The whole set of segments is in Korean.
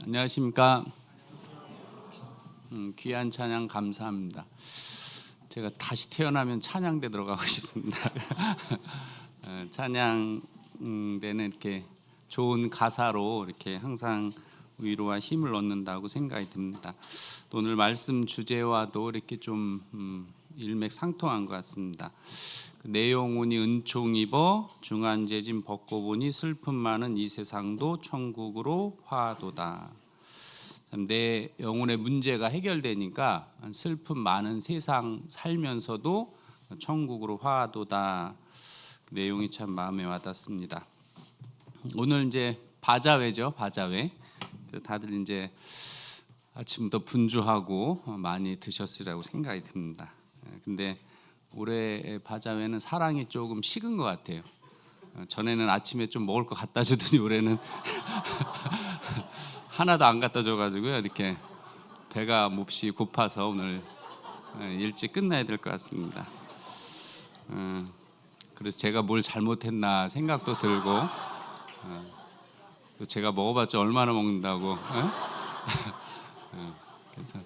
안녕하십니까. 귀한 찬양 감사합니다. 제가 다시 태어나면 찬양대 들어가고 싶습니다. 찬양대는 이렇게 좋은 가사로 이렇게 항상 위로와 힘을 얻는다고 생각이 듭니다. 또 오늘 말씀 주제와도 이렇게 좀 일맥상통한 것 같습니다. 그 내용은이 은총 입어 중한 재짐 벗고 보니 슬픔 많은 이 세상도 천국으로 화도다. 내 영혼의 문제가 해결되니까 슬픔 많은 세상 살면서도 천국으로 화도다. 그 내용이 참 마음에 와닿습니다. 오늘 이제 바자회죠, 바자회. 다들 이제 아침부터 분주하고 많이 드셨으리라고 생각이 듭니다. 근데 올해 바자회는 사랑이 조금 식은 것 같아요. 전에는 아침에 좀 먹을 거 갖다 주더니 올해는 하나도 안 갖다 줘가지고요. 이렇게 배가 몹시 고파서 오늘 일찍 끝나야 될 것 같습니다. 그래서 제가 뭘 잘못했나 생각도 들고, 또 제가 먹어봤자 얼마나 먹는다고. 그래서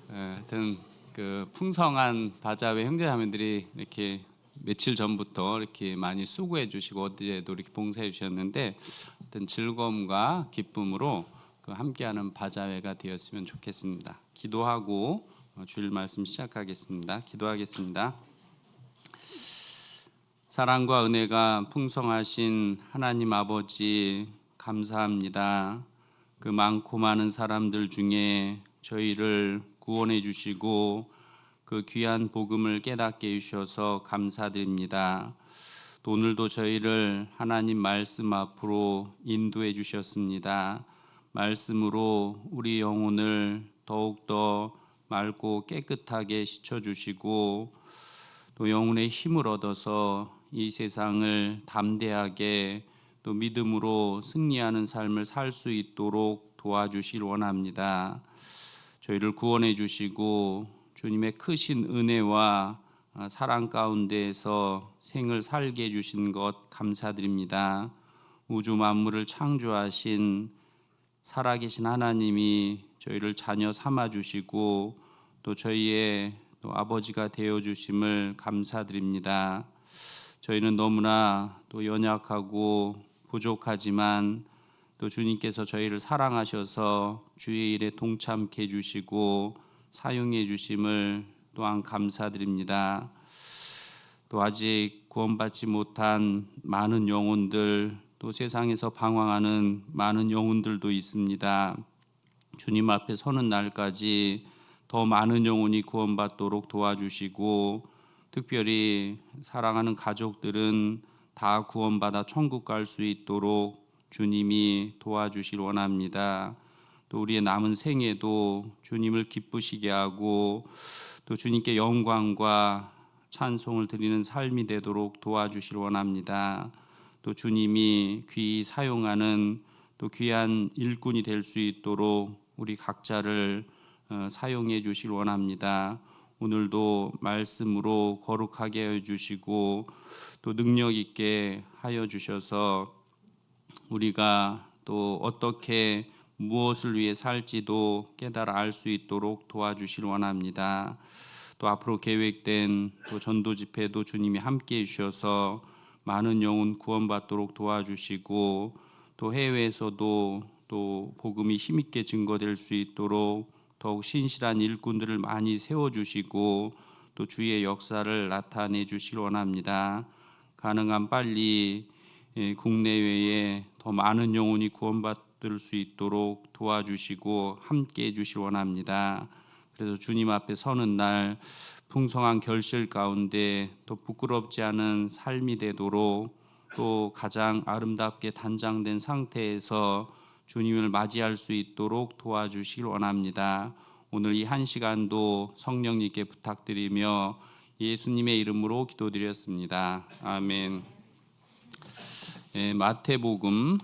하여튼 그 풍성한 바자회 형제자매들이 이렇게 며칠 전부터 이렇게 많이 수고해 주시고 어제도 이렇게 봉사해 주셨는데 어떤 즐거움과 기쁨으로 그 함께하는 바자회가 되었으면 좋겠습니다. 기도하고 주일 말씀 시작하겠습니다. 기도하겠습니다. 사랑과 은혜가 풍성하신 하나님 아버지 감사합니다. 그 많고 많은 사람들 중에 저희를 구원해 주시고 그 귀한 복음을 깨닫게 해주셔서 감사드립니다. 또 오늘도 저희를 하나님 말씀 앞으로 인도해 주셨습니다. 말씀으로 우리 영혼을 더욱더 맑고 깨끗하게 씻어주시고 또 영혼의 힘을 얻어서 이 세상을 담대하게 또 믿음으로 승리하는 삶을 살 수 있도록 도와주시길 원합니다. 저희를 구원해 주시고 주님의 크신 은혜와 사랑 가운데에서 생을 살게 해주신 것 감사드립니다. 우주 만물을 창조하신 살아계신 하나님이 저희를 자녀 삼아주시고 또 저희의 또 아버지가 되어주심을 감사드립니다. 저희는 너무나 또 연약하고 부족하지만 또 주님께서 저희를 사랑하셔서 주의 일에 동참케 해주시고 사용해 주심을 또한 감사드립니다. 또 아직 구원받지 못한 많은 영혼들, 또 세상에서 방황하는 많은 영혼들도 있습니다. 주님 앞에 서는 날까지 더 많은 영혼이 구원받도록 도와주시고 특별히 사랑하는 가족들은 다 구원받아 천국 갈 수 있도록 주님이 도와주시길 원합니다. 또 우리의 남은 생애도 주님을 기쁘시게 하고 또 주님께 영광과 찬송을 드리는 삶이 되도록 도와주시길 원합니다. 또 주님이 귀히 사용하는 또 귀한 일꾼이 될 수 있도록 우리 각자를 사용해 주시길 원합니다. 오늘도 말씀으로 거룩하게 하여 주시고 또 능력 있게 하여 주셔서 우리가 또 어떻게 무엇을 위해 살지도 깨달아 알 수 있도록 도와주시길 원합니다. 또 앞으로 계획된 또 전도 집회도 주님이 함께 해주셔서 많은 영혼 구원받도록 도와주시고 또 해외에서도 또 복음이 힘있게 증거될 수 있도록 더욱 신실한 일꾼들을 많이 세워주시고 또 주의 역사를 나타내 주시길 원합니다. 가능한 빨리 국내외에 더 많은 영혼이 구원받을 수 있도록 도와주시고 함께 해주시길 원합니다. 그래서 주님 앞에 서는 날 풍성한 결실 가운데 또 부끄럽지 않은 삶이 되도록 또 가장 아름답게 단장된 상태에서 주님을 맞이할 수 있도록 도와주시길 원합니다. 오늘 이 한 시간도 성령님께 부탁드리며 예수님의 이름으로 기도드렸습니다. 아멘. 마태복음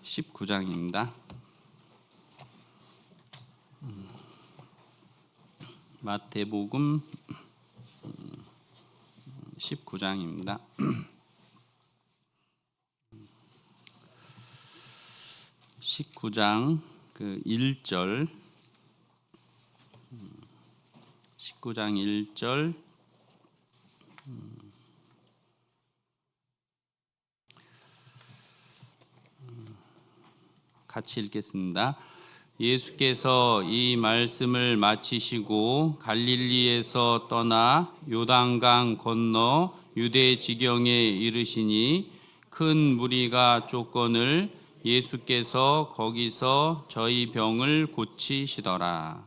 19장입니다. 마태복음 19장입니다. 19장 1절 19장 1절 같이 읽겠습니다. 예수께서 이 말씀을 마치시고 갈릴리에서 떠나 요단강 건너 유대 지경에 이르시니 큰 무리가 쫓거늘 예수께서 거기서 저희 병을 고치시더라.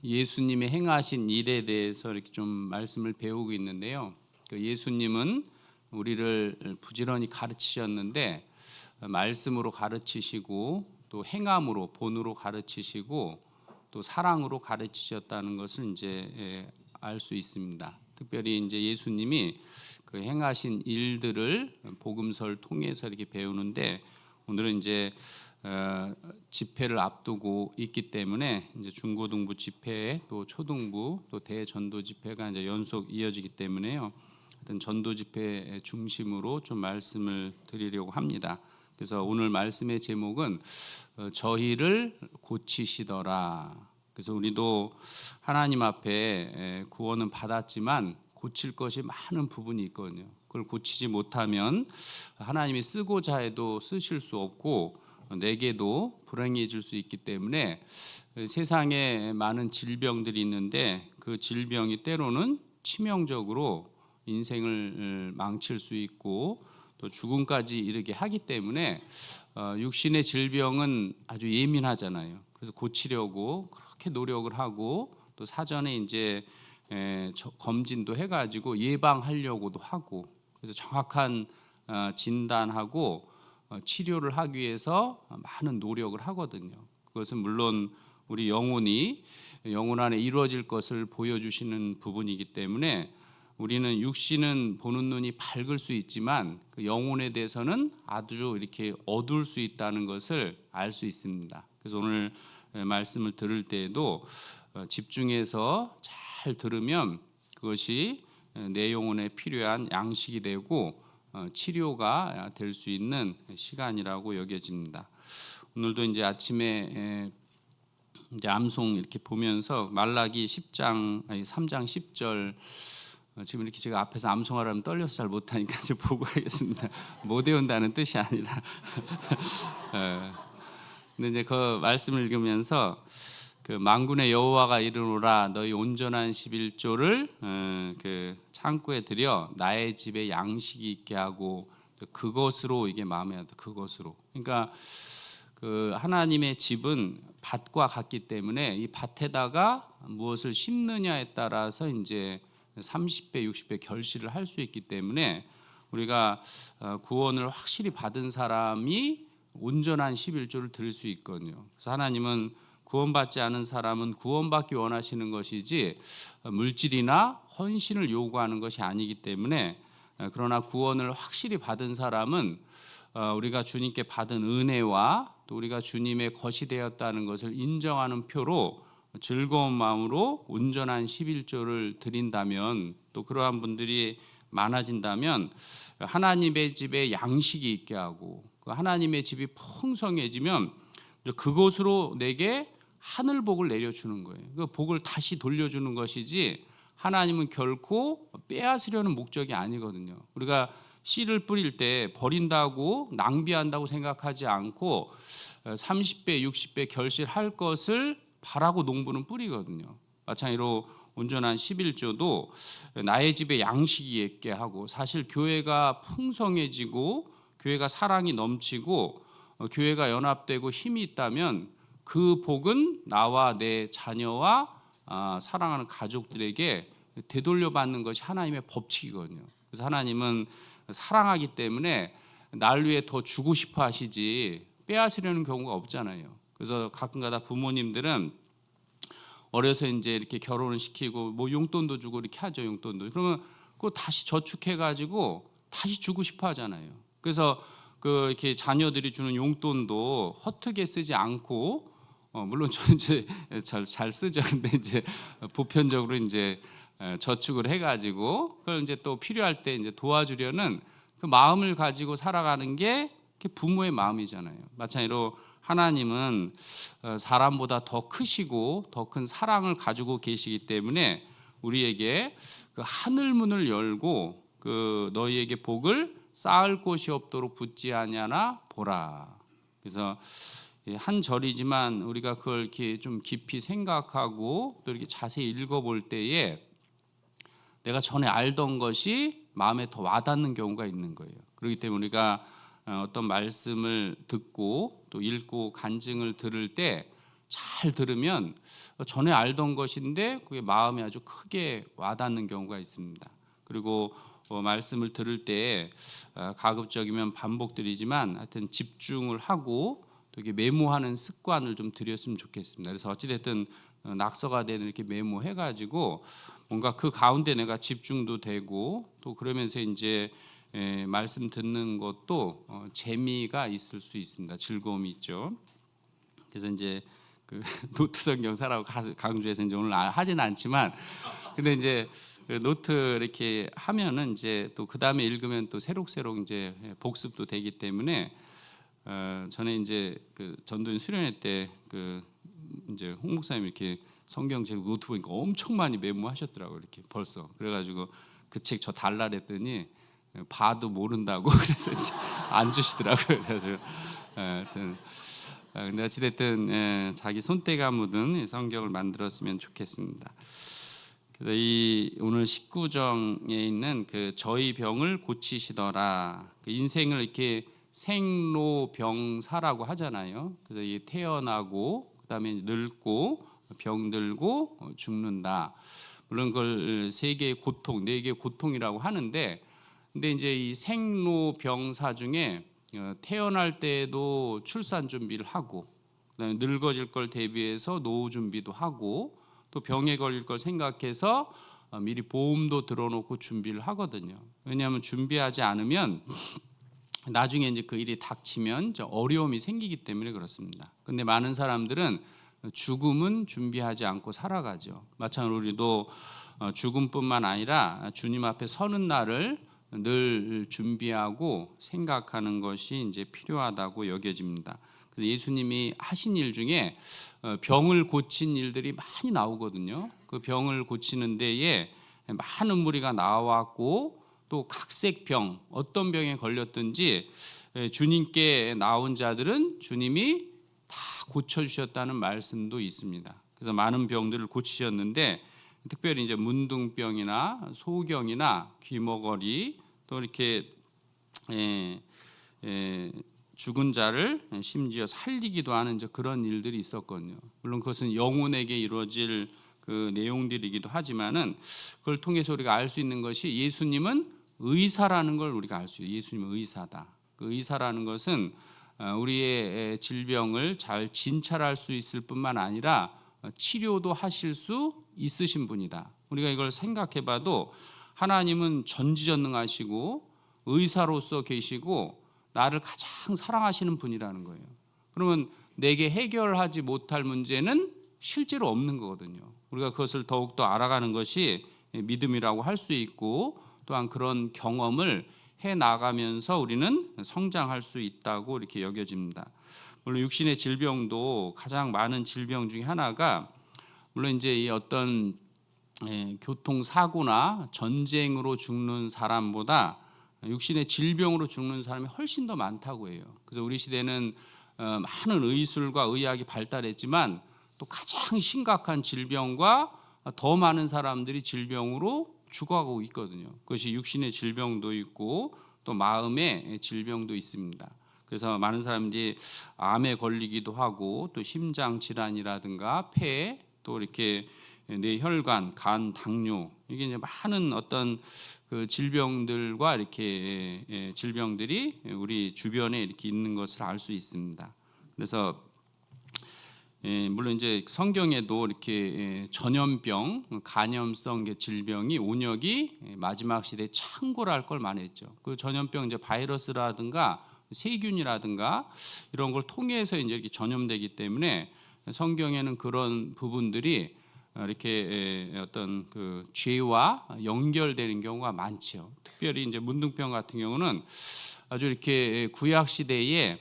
예수님의 행하신 일에 대해서 이렇게 좀 말씀을 배우고 있는데요. 예수님은 우리를 부지런히 가르치셨는데 말씀으로 가르치시고 또 행함으로 본으로 가르치시고 또 사랑으로 가르치셨다는 것을 이제 알 수 있습니다. 특별히 이제 예수님이 그 행하신 일들을 복음서를 통해서 이렇게 배우는데 오늘은 이제 집회를 앞두고 있기 때문에 이제 중고등부 집회 또 초등부 또 대전도 집회가 이제 연속 이어지기 때문에요. 어떤 전도 집회 중심으로 좀 말씀을 드리려고 합니다. 그래서 오늘 말씀의 제목은 저희를 고치시더라. 그래서 우리도 하나님 앞에 구원은 받았지만 고칠 것이 많은 부분이 있거든요. 그걸 고치지 못하면 하나님이 쓰고자 해도 쓰실 수 없고 내게도 불행해질 수 있기 때문에 세상에 많은 질병들이 있는데 그 질병이 때로는 치명적으로 인생을 망칠 수 있고 또 죽음까지 이르게 하기 때문에 육신의 질병은 아주 예민하잖아요. 그래서 고치려고 그렇게 노력을 하고 또 사전에 이제 검진도 해가지고 예방하려고도 하고 그래서 정확한 진단하고 치료를 하기 위해서 많은 노력을 하거든요. 그것은 물론 우리 영혼 안에 이루어질 것을 보여주시는 부분이기 때문에 우리는 육신은 보는 눈이 밝을 수 있지만 그 영혼에 대해서는 아주 이렇게 어두울 수 있다는 것을 알 수 있습니다. 그래서 오늘 말씀을 들을 때에도 집중해서 잘 들으면 그것이 내 영혼에 필요한 양식이 되고 치료가 될 수 있는 시간이라고 여겨집니다. 오늘도 이제 아침에 이제 암송 이렇게 보면서 말라기 3장 10절 지금 이렇게 제가 앞에서 암송하라면 떨려서 잘 못하니까 이제 보고 하겠습니다. 못 외운다는 뜻이 아니라. 근데 이제 그 말씀을 읽으면서 그 만군의 여호와가 이르노라 너희 온전한 11조를 그 창고에 들여 나의 집에 양식이 있게 하고 그것으로 이게 마음에 하다 그것으로. 그러니까 그 하나님의 집은 밭과 같기 때문에 이 밭에다가 무엇을 심느냐에 따라서 이제 30배, 60배 결실을 할 수 있기 때문에 우리가 구원을 확실히 받은 사람이 온전한 11조를 드릴 수 있거든요. 그래서 하나님은 구원받지 않은 사람은 구원받기 원하시는 것이지 물질이나 헌신을 요구하는 것이 아니기 때문에 그러나 구원을 확실히 받은 사람은 우리가 주님께 받은 은혜와 또 우리가 주님의 것이 되었다는 것을 인정하는 표로 즐거운 마음으로 온전한 11조를 드린다면 또 그러한 분들이 많아진다면 하나님의 집에 양식이 있게 하고 그 하나님의 집이 풍성해지면 그것으로 내게 하늘 복을 내려주는 거예요. 그 복을 다시 돌려주는 것이지 하나님은 결코 빼앗으려는 목적이 아니거든요. 우리가 씨를 뿌릴 때 버린다고 낭비한다고 생각하지 않고 30배, 60배 결실할 것을 바라고 농부는 뿌리거든요. 마찬가지로 온전한 11조도 나의 집에 양식이 있게 하고 사실 교회가 풍성해지고 교회가 사랑이 넘치고 교회가 연합되고 힘이 있다면 그 복은 나와 내 자녀와 사랑하는 가족들에게 되돌려받는 것이 하나님의 법칙이거든요. 그래서 하나님은 사랑하기 때문에 날 위해 더 주고 싶어 하시지 빼앗으려는 경우가 없잖아요. 그래서 가끔가다 부모님들은 어려서 이제 이렇게 결혼을 시키고 뭐 용돈도 주고 이렇게 하죠. 용돈도. 그러면 그거 다시 저축해 가지고 다시 주고 싶어 하잖아요. 그래서 그 이렇게 자녀들이 주는 용돈도 허투게 쓰지 않고 물론 저는 이제 잘 쓰죠. 근데 이제 보편적으로 이제 저축을 해 가지고 그걸 이제 또 필요할 때 이제 도와주려는 그 마음을 가지고 살아가는 게 부모의 마음이잖아요. 마찬가지로 하나님은 사람보다 더 크시고 더 큰 사랑을 가지고 계시기 때문에 우리에게 그 하늘 문을 열고 그 너희에게 복을 쌓을 곳이 없도록 붙지 아니하나 보라. 그래서 한 절이지만 우리가 그걸 이렇게 좀 깊이 생각하고 또 이렇게 자세히 읽어볼 때에 내가 전에 알던 것이 마음에 더 와닿는 경우가 있는 거예요. 그렇기 때문에 우리가 어떤 말씀을 듣고 또 읽고 간증을 들을 때 잘 들으면 전에 알던 것인데 그게 마음에 아주 크게 와닿는 경우가 있습니다. 그리고 말씀을 들을 때 가급적이면 반복드리지만 하여튼 집중을 하고 또 이게 메모하는 습관을 좀 들였으면 좋겠습니다. 그래서 어찌됐든 낙서가 되는 이렇게 메모해가지고 뭔가 그 가운데 내가 집중도 되고 또 그러면서 이제 말씀 듣는 것도 재미가 있을 수 있습니다. 즐거움이 있죠. 그래서 이제 그 노트 성경 사라고 강조해서 이제 오늘 하진 않지만 근데 이제 노트 이렇게 하면은 이제 또 그 다음에 읽으면 또 새록새록 이제 복습도 되기 때문에 전에 이제 그 전도연 수련회 때 그 이제 홍 목사님 이렇게 성경 책 노트 보니까 엄청 많이 메모하셨더라고요. 이렇게 벌써 그래가지고 그 책 저 달라 그랬더니 봐도 모른다고 그래서 이제 안 주시더라고요. 그래서 하여튼 근데 어찌됐든 자기 손때가 묻은 성경을 만들었으면 좋겠습니다. 그래서 이 오늘 19정에 있는 그 저희 병을 고치시더라. 그 인생을 이렇게 생로병사라고 하잖아요. 그래서 이 태어나고 그다음에 늙고 병들고 죽는다. 물론 그걸 세 개의 고통, 네 개의 고통이라고 하는데, 근데 이제 이 생로병사 중에 태어날 때도 출산 준비를 하고, 그다음에 늙어질 걸 대비해서 노후 준비도 하고, 또 병에 걸릴 걸 생각해서 미리 보험도 들어놓고 준비를 하거든요. 왜냐하면 준비하지 않으면 나중에 이제 그 일이 닥치면 어려움이 생기기 때문에 그렇습니다. 근데 많은 사람들은 죽음은 준비하지 않고 살아가죠. 마찬가지로 우리도 죽음뿐만 아니라 주님 앞에 서는 날을 늘 준비하고 생각하는 것이 이제 필요하다고 여겨집니다. 그래서 예수님이 하신 일 중에 병을 고친 일들이 많이 나오거든요. 그 병을 고치는 데에 많은 무리가 나왔고 또 각색 병, 어떤 병에 걸렸든지 주님께 나온 자들은 주님이 다 고쳐주셨다는 말씀도 있습니다. 그래서 많은 병들을 고치셨는데 특별히 이제 문둥병이나 소경이나 귀머거리 또 이렇게 죽은 자를 심지어 살리기도 하는 그런 일들이 있었거든요. 물론 그것은 영혼에게 이루어질 그 내용들이기도 하지만은 그걸 통해서 우리가 알 수 있는 것이 예수님은 의사라는 걸 우리가 알 수 있어요. 예수님은 의사다. 그 의사라는 것은 우리의 질병을 잘 진찰할 수 있을 뿐만 아니라 치료도 하실 수 있으신 분이다. 우리가 이걸 생각해봐도 하나님은 전지전능하시고 의사로서 계시고 나를 가장 사랑하시는 분이라는 거예요. 그러면 내게 해결하지 못할 문제는 실제로 없는 거거든요. 우리가 그것을 더욱더 알아가는 것이 믿음이라고 할 수 있고 또한 그런 경험을 해나가면서 우리는 성장할 수 있다고 이렇게 여겨집니다. 물론 육신의 질병도 가장 많은 질병 중에 하나가 물론 이제 이 어떤 교통사고나 전쟁으로 죽는 사람보다 육신의 질병으로 죽는 사람이 훨씬 더 많다고 해요. 그래서 우리 시대는 많은 의술과 의학이 발달했지만 또 가장 심각한 질병과 더 많은 사람들이 질병으로 죽어가고 있거든요. 그것이 육신의 질병도 있고 또 마음의 질병도 있습니다. 그래서 많은 사람들이 암에 걸리기도 하고 또 심장 질환이라든가 폐 또 이렇게 뇌혈관, 간, 당뇨 이게 이제 많은 어떤 그 질병들과 이렇게 질병들이 우리 주변에 이렇게 있는 것을 알 수 있습니다. 그래서 물론 이제 성경에도 이렇게 전염병, 간염성 질병이 온역이 마지막 시대에 창궐할 걸 말했죠. 그 전염병 이제 바이러스라든가 세균이라든가 이런 걸 통해서 이제 이렇게 전염되기 때문에 성경에는 그런 부분들이 이렇게 어떤 그 죄와 연결되는 경우가 많죠. 특별히 이제 문둥병 같은 경우는 아주 이렇게 구약 시대에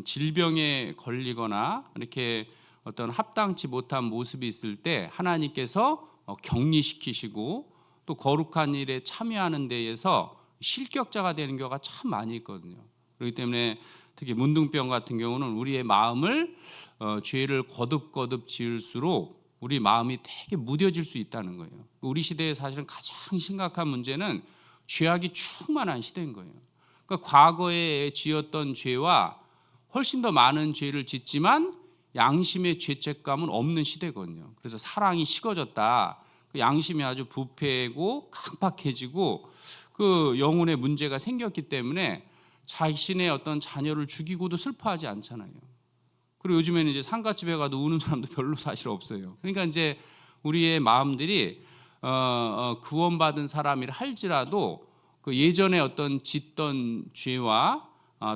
질병에 걸리거나 이렇게 어떤 합당치 못한 모습이 있을 때 하나님께서 격리시키시고 또 거룩한 일에 참여하는 데에서 실격자가 되는 경우가 참 많이 있거든요. 그렇기 때문에 특히 문둥병 같은 경우는 우리의 마음을 죄를 거듭거듭 지을수록 우리 마음이 되게 무뎌질 수 있다는 거예요. 우리 시대에 사실은 가장 심각한 문제는 죄악이 충만한 시대인 거예요. 그러니까 과거에 지었던 죄와 훨씬 더 많은 죄를 짓지만 양심의 죄책감은 없는 시대거든요. 그래서 사랑이 식어졌다. 그 양심이 아주 부패고 강팍해지고 그 영혼의 문제가 생겼기 때문에 자신의 어떤 자녀를 죽이고도 슬퍼하지 않잖아요. 그리고 요즘에는 이제 상가집에 가도 우는 사람도 별로 사실 없어요. 그러니까 이제 우리의 마음들이 구원받은 사람이라 할지라도 그 예전에 어떤 짓던 죄와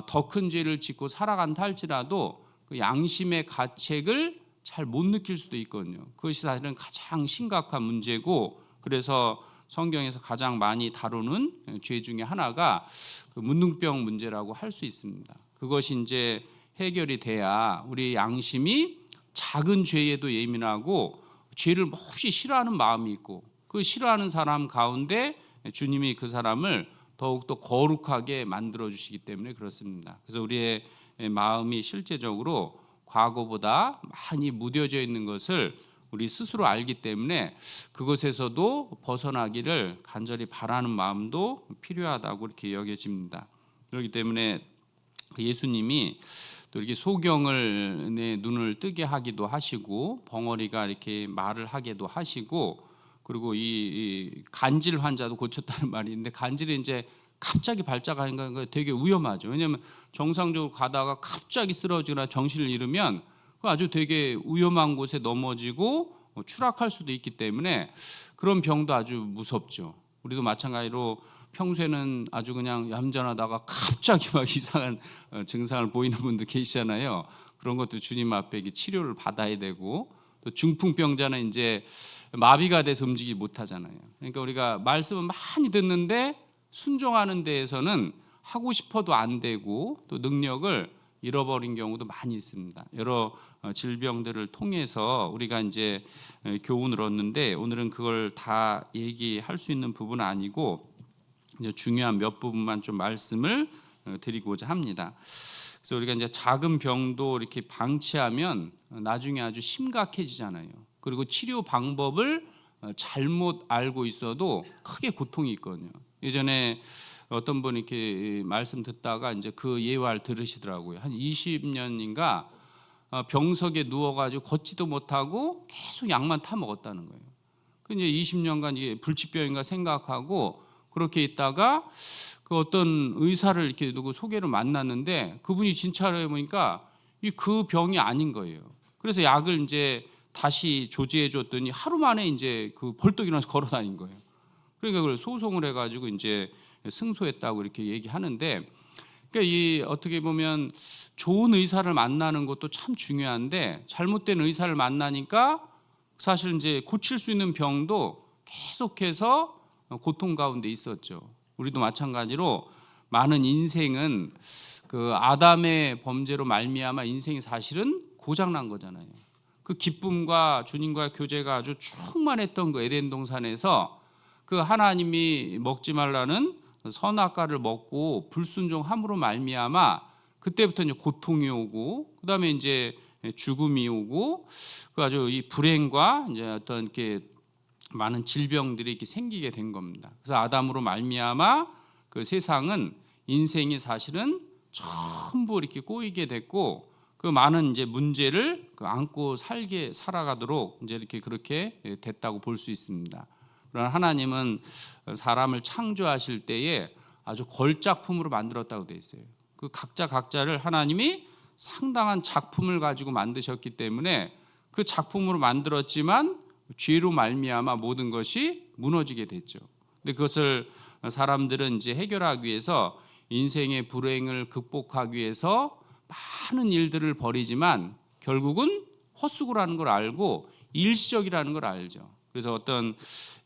더 큰 죄를 짓고 살아간다 할지라도 그 양심의 가책을 잘 못 느낄 수도 있거든요. 그것이 사실은 가장 심각한 문제고, 그래서 성경에서 가장 많이 다루는 죄 중에 하나가 그 문둥병 문제라고 할 수 있습니다. 그것이 이제 해결이 돼야 우리 양심이 작은 죄에도 예민하고 죄를 몹시 싫어하는 마음이 있고, 그 싫어하는 사람 가운데 주님이 그 사람을 더욱더 거룩하게 만들어 주시기 때문에 그렇습니다. 그래서 우리의 마음이 실제적으로 과거보다 많이 무뎌져 있는 것을 우리 스스로 알기 때문에 그것에서도 벗어나기를 간절히 바라는 마음도 필요하다고 이렇게 여겨집니다. 그렇기 때문에 예수님이 또 이렇게 소경을 내 눈을 뜨게 하기도 하시고 벙어리가 이렇게 말을 하게도 하시고, 그리고 이 간질 환자도 고쳤다는 말이 있는데, 간질이 이제 갑자기 발작하는 건 되게 위험하죠. 왜냐하면 정상적으로 가다가 갑자기 쓰러지거나 정신을 잃으면 아주 되게 위험한 곳에 넘어지고 추락할 수도 있기 때문에 그런 병도 아주 무섭죠. 우리도 마찬가지로 평소에는 아주 그냥 얌전하다가 갑자기 막 이상한 증상을 보이는 분도 계시잖아요. 그런 것도 주님 앞에 치료를 받아야 되고, 또 중풍병자는 이제 마비가 돼서 움직이지 못하잖아요. 그러니까 우리가 말씀을 많이 듣는데 순종하는 데에서는 하고 싶어도 안 되고 또 능력을 잃어버린 경우도 많이 있습니다. 여러 질병들을 통해서 우리가 이제 교훈을 얻는데, 오늘은 그걸 다 얘기할 수 있는 부분은 아니고 중요한 몇 부분만 좀 말씀을 드리고자 합니다. 그래서 우리가 이제 작은 병도 이렇게 방치하면 나중에 아주 심각해지잖아요. 그리고 치료 방법을 잘못 알고 있어도 크게 고통이 있거든요. 예전에 어떤 분이 이렇게 말씀 듣다가 이제 그 예화를 들으시더라고요. 한 20년인가 병석에 누워가지고 걷지도 못하고 계속 약만 타 먹었다는 거예요. 그 이제 20년간 이게 불치병인가 생각하고 그렇게 있다가 그 어떤 의사를 이렇게 누구 소개로 만났는데 그분이 진찰해 보니까 그 병이 아닌 거예요. 그래서 약을 이제 다시 조제해 줬더니 하루 만에 이제 그 벌떡 일어나서 걸어 다닌 거예요. 그러니까 그걸 소송을 해가지고 이제 승소했다고 이렇게 얘기하는데, 그러니까 이 어떻게 보면 좋은 의사를 만나는 것도 참 중요한데 잘못된 의사를 만나니까 사실 이제 고칠 수 있는 병도 계속해서 고통 가운데 있었죠. 우리도 마찬가지로 많은 인생은 그 아담의 범죄로 말미암아 인생이 사실은 고장난 거잖아요. 그 기쁨과 주님과의 교제가 아주 충만했던 그 에덴 동산에서 그 하나님이 먹지 말라는 선악과를 먹고 불순종함으로 말미암아 그때부터 이제 고통이 오고 그다음에 이제 죽음이 오고 그 아주 이 불행과 이제 어떤 이렇게 많은 질병들이 이렇게 생기게 된 겁니다. 그래서 아담으로 말미암아 그 세상은 인생이 사실은 전부 이렇게 꼬이게 됐고 그 많은 이제 문제를 안고 살아가도록 이제 이렇게 그렇게 됐다고 볼 수 있습니다. 그러나 하나님은 사람을 창조하실 때에 아주 걸작품으로 만들었다고 되어 있어요. 그 각자를 하나님이 상당한 작품을 가지고 만드셨기 때문에 그 작품으로 만들었지만 죄로 말미암아 모든 것이 무너지게 됐죠. 근데 그것을 사람들은 이제 해결하기 위해서 인생의 불행을 극복하기 위해서 많은 일들을 벌이지만 결국은 헛수고라는 걸 알고 일시적이라는 걸 알죠. 그래서 어떤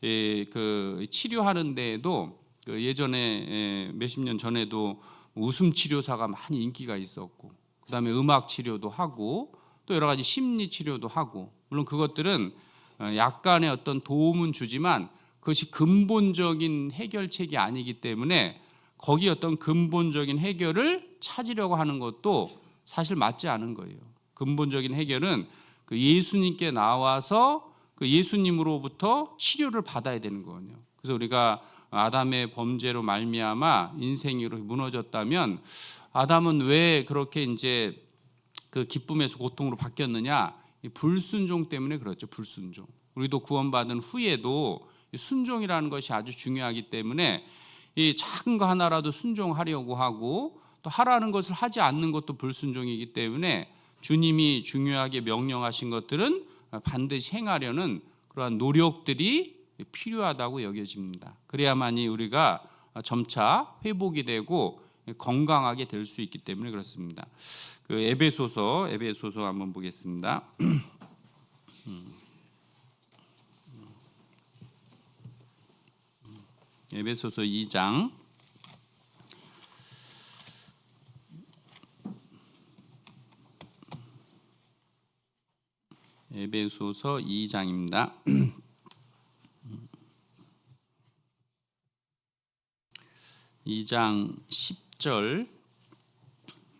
그 치료하는 데에도 그 예전에 몇십 년 전에도 웃음 치료사가 많이 인기가 있었고, 그다음에 음악 치료도 하고 또 여러 가지 심리 치료도 하고, 물론 그것들은 약간의 어떤 도움은 주지만 그것이 근본적인 해결책이 아니기 때문에 거기 어떤 근본적인 해결을 찾으려고 하는 것도 사실 맞지 않은 거예요. 근본적인 해결은 그 예수님께 나와서 그 예수님으로부터 치료를 받아야 되는 거거든요. 그래서 우리가 아담의 범죄로 말미암아 인생이 이렇게 무너졌다면 아담은 왜 그렇게 이제 그 기쁨에서 고통으로 바뀌었느냐? 불순종 때문에 그렇죠. 불순종. 우리도 구원받은 후에도 순종이라는 것이 아주 중요하기 때문에 이 작은 거 하나라도 순종하려고 하고 또 하라는 것을 하지 않는 것도 불순종이기 때문에 주님이 중요하게 명령하신 것들은 반드시 행하려는 그러한 노력들이 필요하다고 여겨집니다. 그래야만이 우리가 점차 회복이 되고 건강하게 될 수 있기 때문에 그렇습니다. 그 에베소서 한번 보겠습니다. 에베소서 2장 에베소서 2장입니다. 2장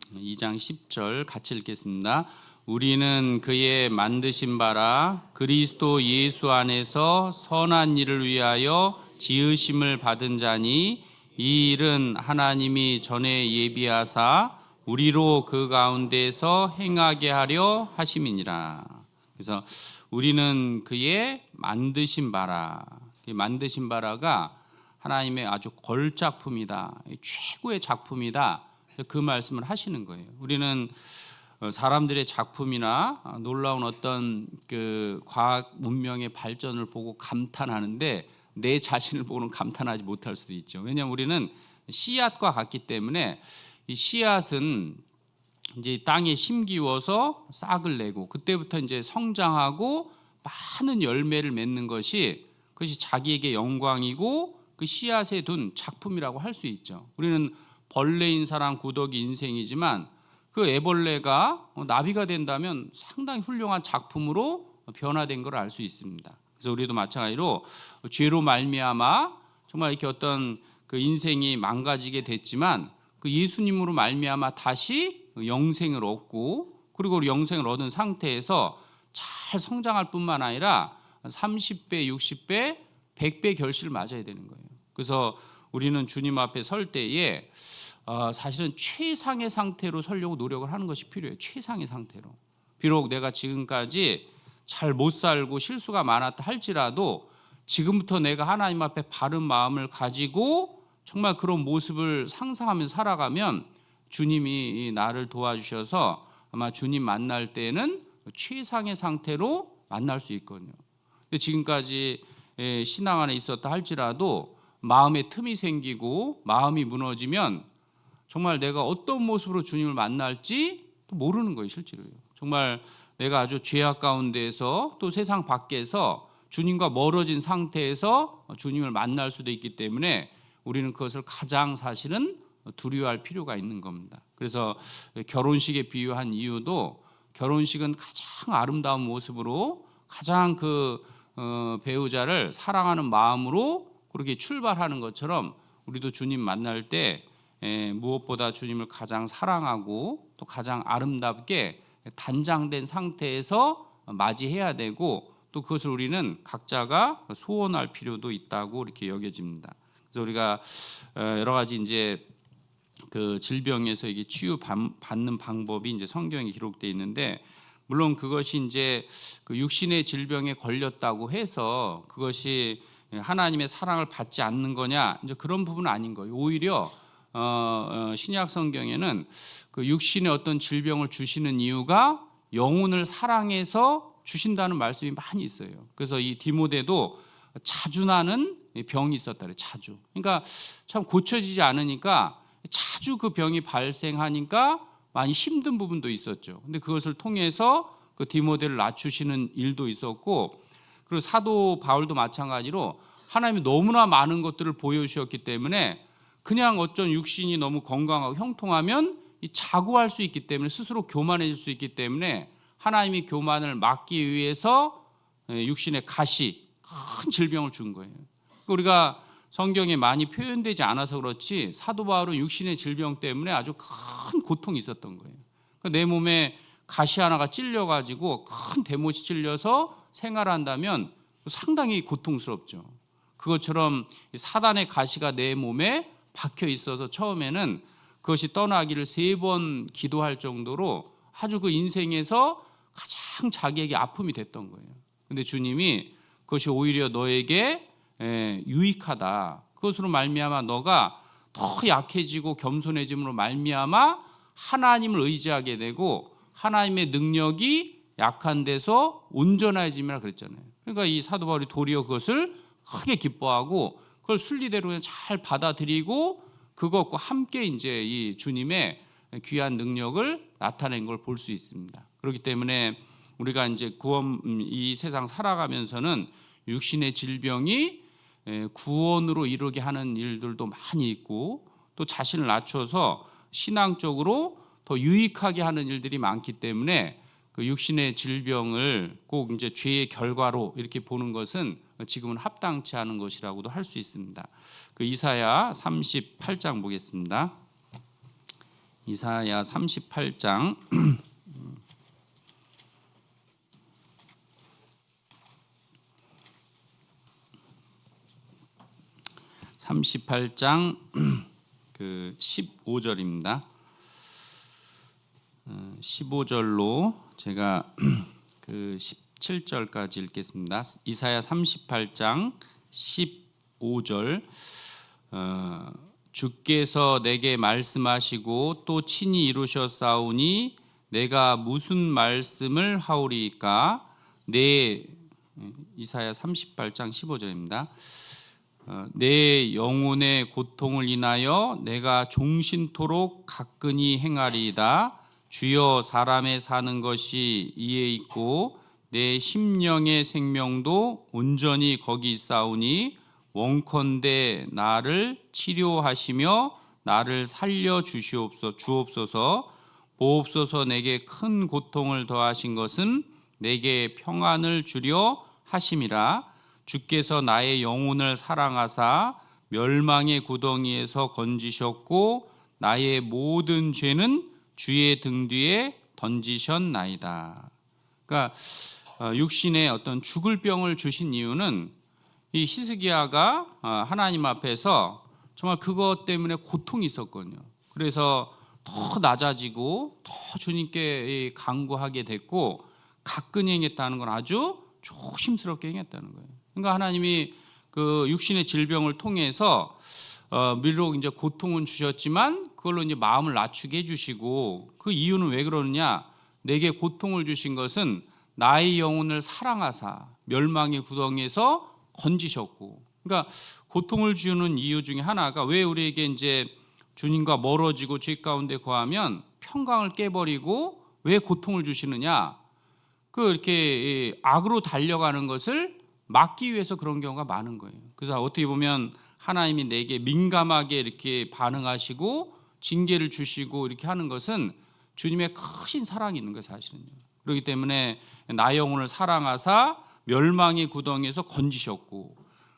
10절 같이 읽겠습니다. 우리는 그의 만드신 바라 그리스도 예수 안에서 선한 일을 위하여 지으심을 받은 자니 이 일은 하나님이 전에 예비하사 우리로 그 가운데서 행하게 하려 하심이니라. 그래서 우리는 그의 만드신 바라. 만드신 바라가 하나님의 아주 걸작품이다, 최고의 작품이다, 그 말씀을 하시는 거예요. 우리는 사람들의 작품이나 놀라운 어떤 그 과학 문명의 발전을 보고 감탄하는데 내 자신을 보고는 감탄하지 못할 수도 있죠. 왜냐하면 우리는 씨앗과 같기 때문에 이 씨앗은 이제 땅에 심기워서 싹을 내고 그때부터 이제 성장하고 많은 열매를 맺는 것이 그것이 자기에게 영광이고 그 씨앗에 둔 작품이라고 할 수 있죠. 우리는 벌레인 사람 구더기 인생이지만 그 애벌레가 나비가 된다면 상당히 훌륭한 작품으로 변화된 걸 알 수 있습니다. 그래서 우리도 마찬가지로 죄로 말미암아 정말 이렇게 어떤 그 인생이 망가지게 됐지만 그 예수님으로 말미암아 다시 영생을 얻고 그리고 영생을 얻은 상태에서 잘 성장할 뿐만 아니라 30배, 60배, 100배 결실을 맞아야 되는 거예요. 그래서 우리는 주님 앞에 설 때에 사실은 최상의 상태로 서려고 노력을 하는 것이 필요해요. 최상의 상태로. 비록 내가 지금까지 잘 못 살고 실수가 많았다 할지라도 지금부터 내가 하나님 앞에 바른 마음을 가지고 정말 그런 모습을 상상하면서 살아가면 주님이 나를 도와주셔서 아마 주님 만날 때는 최상의 상태로 만날 수 있거든요. 근데 지금까지 신앙 안에 있었다 할지라도 마음에 틈이 생기고 마음이 무너지면 정말 내가 어떤 모습으로 주님을 만날지 또 모르는 거예요. 실제로요. 정말 내가 아주 죄악 가운데에서 또 세상 밖에서 주님과 멀어진 상태에서 주님을 만날 수도 있기 때문에 우리는 그것을 가장 사실은 두려워할 필요가 있는 겁니다. 그래서 결혼식에 비유한 이유도 결혼식은 가장 아름다운 모습으로 가장 그 배우자를 사랑하는 마음으로 그렇게 출발하는 것처럼 우리도 주님 만날 때 무엇보다 주님을 가장 사랑하고 또 가장 아름답게 단장된 상태에서 맞이해야 되고 또 그것을 우리는 각자가 소원할 필요도 있다고 이렇게 여겨집니다. 그래서 우리가 여러 가지 이제 그 질병에서 이게 치유받는 방법이 이제 성경에 기록되어 있는데 물론 그것이 이제 그 육신의 질병에 걸렸다고 해서 그것이 하나님의 사랑을 받지 않는 거냐 이제 그런 부분은 아닌 거예요. 오히려 신약 성경에는 그 육신의 어떤 질병을 주시는 이유가 영혼을 사랑해서 주신다는 말씀이 많이 있어요. 그래서 이 디모데도 자주 나는 병이 있었다 그래요. 자주. 그러니까 참 고쳐지지 않으니까 자주 그 병이 발생하니까 많이 힘든 부분도 있었죠. 근데 그것을 통해서 그 디모데를 낮추시는 일도 있었고, 그리고 사도 바울도 마찬가지로 하나님이 너무나 많은 것들을 보여주셨기 때문에 그냥 어쩐 육신이 너무 건강하고 형통하면 자고할 수 있기 때문에, 스스로 교만해질 수 있기 때문에 하나님이 교만을 막기 위해서 육신의 가시, 큰 질병을 준 거예요. 우리가 성경에 많이 표현되지 않아서 그렇지 사도 바울은 육신의 질병 때문에 아주 큰 고통이 있었던 거예요. 내 몸에 가시 하나가 찔려가지고 큰 대못이 찔려서 생활한다면 상당히 고통스럽죠. 그것처럼 사단의 가시가 내 몸에 박혀 있어서 처음에는 그것이 떠나기를 3번 기도할 정도로 아주 그 인생에서 가장 자기에게 아픔이 됐던 거예요. 근데 주님이 그것이 오히려 너에게 유익하다. 그것으로 말미암아 너가 더 약해지고 겸손해짐으로 말미암아 하나님을 의지하게 되고 하나님의 능력이 약한 데서 온전해짐이라 그랬잖아요. 그러니까 이 사도 바울이 도리어 그것을 크게 기뻐하고 그걸 순리대로 잘 받아들이고 그것과 함께 이제 이 주님의 귀한 능력을 나타낸 걸 볼 수 있습니다. 그렇기 때문에 우리가 이제 이 세상 살아가면서는 육신의 질병이 구원으로 이르게 하는 일들도 많이 있고, 또 자신을 낮춰서 신앙적으로 더 유익하게 하는 일들이 많기 때문에 그 육신의 질병을 꼭 이제 죄의 결과로 이렇게 보는 것은 지금은 합당치 않은 것이라고도 할 수 있습니다. 그 이사야 38장 보겠습니다. 이사야 38장 38장 그 15절입니다. 15절로 제가 그 17절까지 읽겠습니다. 이사야 38장 15절. 주께서 내게 말씀하시고 또 친히 이루셨사오니 내가 무슨 말씀을 하오리까? 이사야 38장 15절입니다. 내 영혼의 고통을 인하여 내가 종신토록 가끈히 행하리이다. 주여, 사람의 사는 것이 이에 있고 내 심령의 생명도 온전히 거기 있사오니 원컨대 나를 치료하시며 나를 살려 주옵소서. 보옵소서. 내게 큰 고통을 더하신 것은 내게 평안을 주려 하심이라. 주께서 나의 영혼을 사랑하사 멸망의 구덩이에서 건지셨고 나의 모든 죄는 주의 등 뒤에 던지셨나이다. 그러니까 육신의 어떤 죽을 병을 주신 이유는 이 히스기야가 하나님 앞에서 정말 그것 때문에 고통이 있었거든요. 그래서 더 낮아지고 더 주님께 간구하게 됐고 가끈히 행했다는 건 아주 조심스럽게 행했다는 거예요. 그러니까 하나님이 그 육신의 질병을 통해서 비록 이제 고통은 주셨지만 그걸로 이제 마음을 낮추게 해주시고, 그 이유는 왜 그러느냐? 내게 고통을 주신 것은 나의 영혼을 사랑하사 멸망의 구덩이에서 건지셨고, 그러니까 고통을 주는 이유 중에 하나가 왜 우리에게 이제 주님과 멀어지고 죄 가운데 거하면 평강을 깨버리고 왜 고통을 주시느냐? 그 이렇게 악으로 달려가는 것을 막기 위해서 그런 경우가 많은 거예요. 그래서 어떻게 보면 하나님이 내게 민감하게 이렇게 반응하시고 징계를 주시고 이렇게 하는 것은 주님의 크신 사랑이 있는 거예요, 사실은요. 그렇기 때문에 나의 영혼을 사랑하사 멸망의 구덩이에서 건지셨고,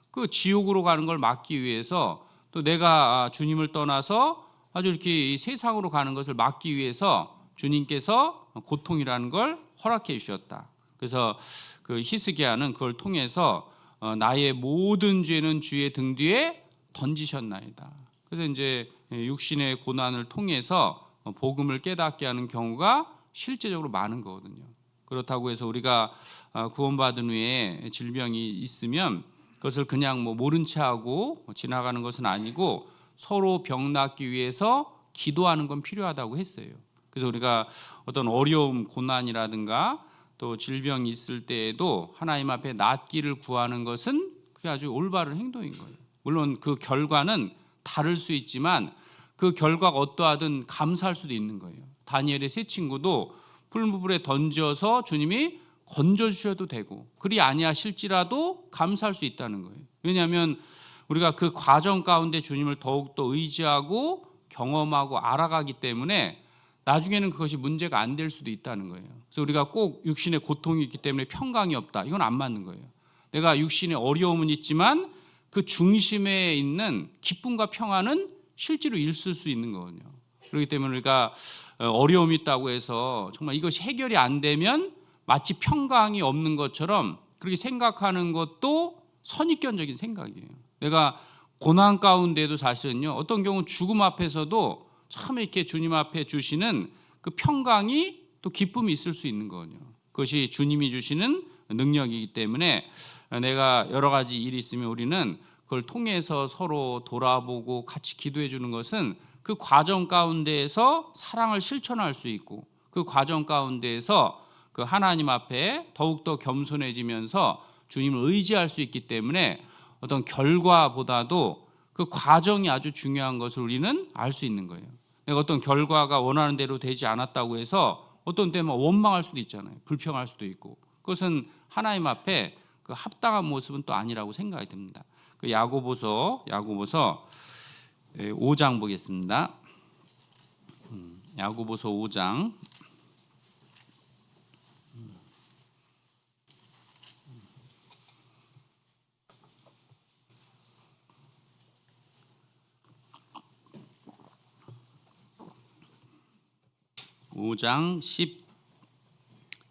그 지옥으로 가는 걸 막기 위해서, 또 내가 주님을 떠나서 아주 이렇게 세상으로 가는 것을 막기 위해서 주님께서 고통이라는 걸 허락해 주셨다. 그래서 그 히스기야는 그걸 통해서 나의 모든 죄는 주의 등 뒤에 던지셨나이다. 그래서 이제 육신의 고난을 통해서 복음을 깨닫게 하는 경우가 실제적으로 많은 거거든요. 그렇다고 해서 우리가 구원받은 후에 질병이 있으면 그것을 그냥 모른 채 하고 지나가는 것은 아니고 서로 병 낫기 위해서 기도하는 건 필요하다고 했어요. 그래서 우리가 어떤 어려움, 고난이라든가 또 질병이 있을 때에도 하나님 앞에 낫기를 구하는 것은 그게 아주 올바른 행동인 거예요. 물론 그 결과는 다를 수 있지만 그 결과가 어떠하든 감사할 수도 있는 거예요. 다니엘의 세 친구도 풀무불에 던져서 주님이 건져주셔도 되고, 그리 아니하실지라도 감사할 수 있다는 거예요. 왜냐하면 우리가 그 과정 가운데 주님을 더욱더 의지하고 경험하고 알아가기 때문에 나중에는 그것이 문제가 안 될 수도 있다는 거예요. 그래서 우리가 꼭 육신의 고통이 있기 때문에 평강이 없다, 이건 안 맞는 거예요. 내가 육신의 어려움은 있지만 그 중심에 있는 기쁨과 평안은 실제로 있을 수 있는 거거든요. 그렇기 때문에 우리가 어려움이 있다고 해서 정말 이것이 해결이 안 되면 마치 평강이 없는 것처럼 그렇게 생각하는 것도 선입견적인 생각이에요. 내가 고난 가운데도 사실은요, 어떤 경우는 죽음 앞에서도 참 이렇게 주님 앞에 주시는 그 평강이 또 기쁨이 있을 수 있는 거거든요. 그것이 주님이 주시는 능력이기 때문에 내가 여러 가지 일이 있으면 우리는 그걸 통해서 서로 돌아보고 같이 기도해 주는 것은 그 과정 가운데에서 사랑을 실천할 수 있고, 그 과정 가운데에서 그 하나님 앞에 더욱더 겸손해지면서 주님을 의지할 수 있기 때문에 어떤 결과보다도 그 과정이 아주 중요한 것을 우리는 알 수 있는 거예요. 내가 어떤 결과가 원하는 대로 되지 않았다고 해서 어떤 때는 원망할 수도 있잖아요. 불평할 수도 있고. 그것은 하나님 앞에 그 합당한 모습은 또 아니라고 생각이 듭니다. 그 야고보서 5장 보겠습니다. 야고보서 5장 5장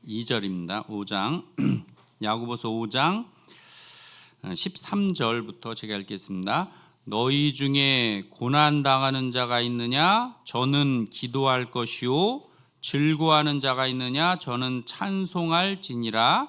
12절입니다. 5장 야고보서 5장 13절부터 제가 읽겠습니다. 너희 중에 고난 당하는 자가 있느냐? 저는 기도할 것이요. 즐거워하는 자가 있느냐? 저는 찬송할지니라.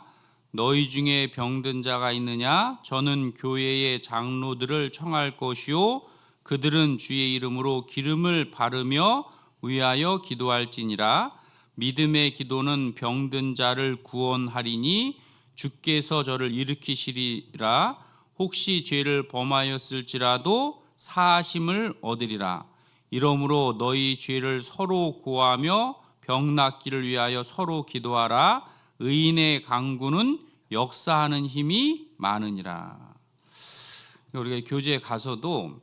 너희 중에 병든 자가 있느냐? 저는 교회의 장로들을 청할 것이요. 그들은 주의 이름으로 기름을 바르며 위하여 기도할지니라. 믿음의 기도는 병든 자를 구원하리니 주께서 저를 일으키시리라. 혹시 죄를 범하였을지라도 사하심을 얻으리라. 이러므로 너희 죄를 서로 고하며 병 낫기를 위하여 서로 기도하라. 의인의 강구는 역사하는 힘이 많으니라. 우리가 교제에 가서도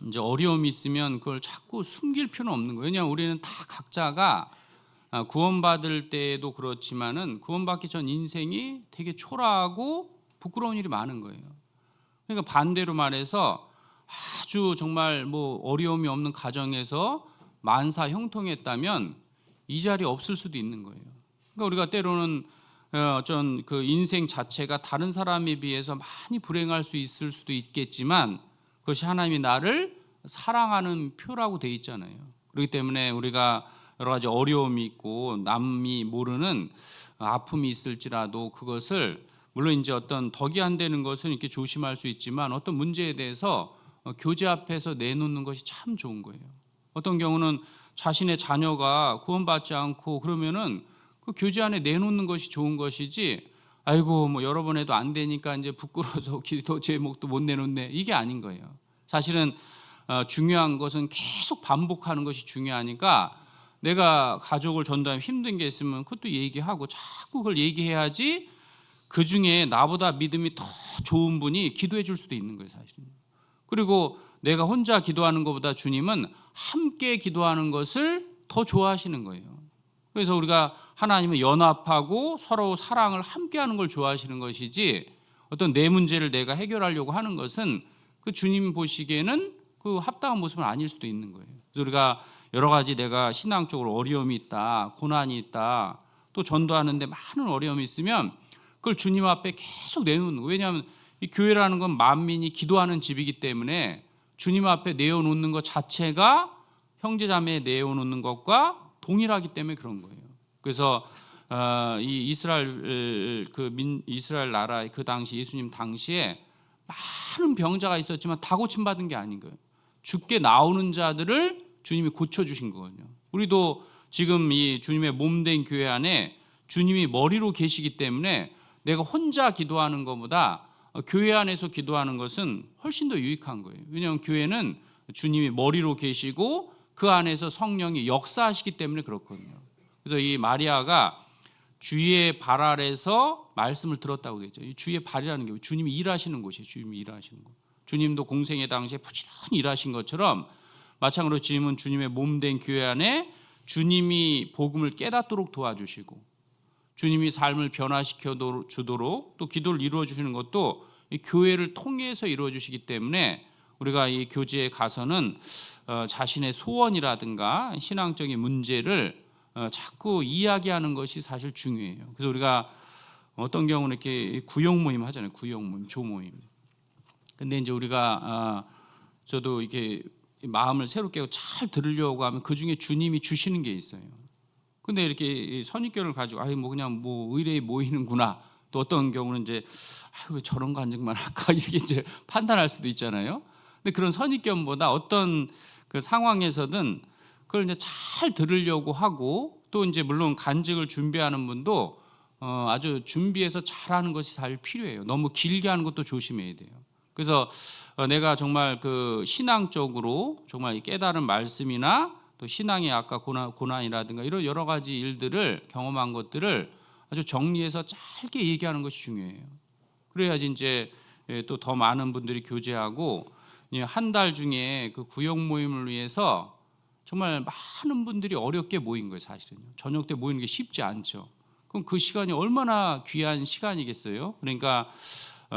이제 어려움이 있으면 그걸 자꾸 숨길 필요는 없는 거예요. 왜냐하면 우리는 다 각자가 구원받을 때도 그렇지만은 구원받기 전 인생이 되게 초라하고 부끄러운 일이 많은 거예요. 그러니까 반대로 말해서 아주 정말 뭐 어려움이 없는 가정에서 만사 형통했다면 이 자리에 없을 수도 있는 거예요. 그러니까 우리가 때로는 어떤 그 인생 자체가 다른 사람에 비해서 많이 불행할 수 있을 수도 있겠지만 그것이 하나님이 나를 사랑하는 표라고 돼 있잖아요. 그렇기 때문에 우리가 여러 가지 어려움이 있고 남이 모르는 아픔이 있을지라도 그것을 물론 이제 어떤 덕이 안 되는 것은 이렇게 조심할 수 있지만 어떤 문제에 대해서 교제 앞에서 내놓는 것이 참 좋은 거예요. 어떤 경우는 자신의 자녀가 구원받지 않고 그러면은 그 교제 안에 내놓는 것이 좋은 것이지, 아이고 뭐 여러 번 해도 안 되니까 이제 부끄러워서 기도 제목도 못 내놓네, 이게 아닌 거예요. 사실은 중요한 것은 계속 반복하는 것이 중요하니까 내가 가족을 전도하면 힘든 게 있으면 그것도 얘기하고 자꾸 그걸 얘기해야지 그 중에 나보다 믿음이 더 좋은 분이 기도해 줄 수도 있는 거예요, 사실은. 그리고 내가 혼자 기도하는 것보다 주님은 함께 기도하는 것을 더 좋아하시는 거예요. 그래서 우리가 하나님은 연합하고 서로 사랑을 함께하는 걸 좋아하시는 것이지 어떤 내 문제를 내가 해결하려고 하는 것은 그 주님 보시기에는 그 합당한 모습은 아닐 수도 있는 거예요. 그래서 우리가 여러 가지 내가 신앙적으로 어려움이 있다, 고난이 있다, 또 전도하는데 많은 어려움이 있으면 그걸 주님 앞에 계속 내놓는 거예요. 왜냐하면 이 교회라는 건 만민이 기도하는 집이기 때문에 주님 앞에 내어놓는 것 자체가 형제자매에 내어놓는 것과 동일하기 때문에 그런 거예요. 그래서 이 이스라엘 나라의 그 당시 예수님 당시에 많은 병자가 있었지만 다 고침받은 게 아닌 거예요. 죽게 나오는 자들을 주님이 고쳐주신 거거든요. 우리도 지금 이 주님의 몸된 교회 안에 주님이 머리로 계시기 때문에 내가 혼자 기도하는 것보다 교회 안에서 기도하는 것은 훨씬 더 유익한 거예요. 왜냐하면 교회는 주님이 머리로 계시고 그 안에서 성령이 역사하시기 때문에 그렇거든요. 그래서 이 마리아가 주의 발 아래서 말씀을 들었다고 되죠. 이 주의 발이라는 게 주님이 일하시는 곳이에요. 주님이 일하시는 곳. 주님도 공생의 당시에 부지런히 일하신 것처럼 마찬가지로 주님은 주님의 몸된 교회 안에 주님이 복음을 깨닫도록 도와주시고 주님이 삶을 변화시켜 주도록 또 기도를 이루어 주시는 것도 이 교회를 통해서 이루어 주시기 때문에 우리가 이 교제에 가서는 자신의 소원이라든가 신앙적인 문제를 자꾸 이야기하는 것이 사실 중요해요. 그래서 우리가 어떤 경우는 이렇게 구역 모임 하잖아요. 구역 모임, 조모임. 근데 이제 우리가 저도 이렇게 마음을 새롭게 잘 들으려고 하면 그 중에 주님이 주시는 게 있어요. 근데 이렇게 선입견을 가지고 뭐 그냥 뭐 의뢰에 모이는구나. 또 어떤 경우는 이제 왜 저런 간증만 할까 이렇게 이제 판단할 수도 있잖아요. 근데 그런 선입견보다 어떤 그 상황에서든 그걸 이제 잘 들으려고 하고 또 이제 물론 간증을 준비하는 분도 아주 준비해서 잘하는 것이 잘 필요해요. 너무 길게 하는 것도 조심해야 돼요. 그래서 내가 정말 그 신앙적으로 정말 이 깨달은 말씀이나 또 신앙의 아까 고난이라든가 이런 여러 가지 일들을 경험한 것들을 아주 정리해서 짧게 얘기하는 것이 중요해요. 그래야지 이제 또 더 많은 분들이 교제하고 한 달 중에 그 구역 모임을 위해서 정말 많은 분들이 어렵게 모인 거예요. 사실은요. 저녁 때 모이는 게 쉽지 않죠. 그럼 그 시간이 얼마나 귀한 시간이겠어요. 그러니까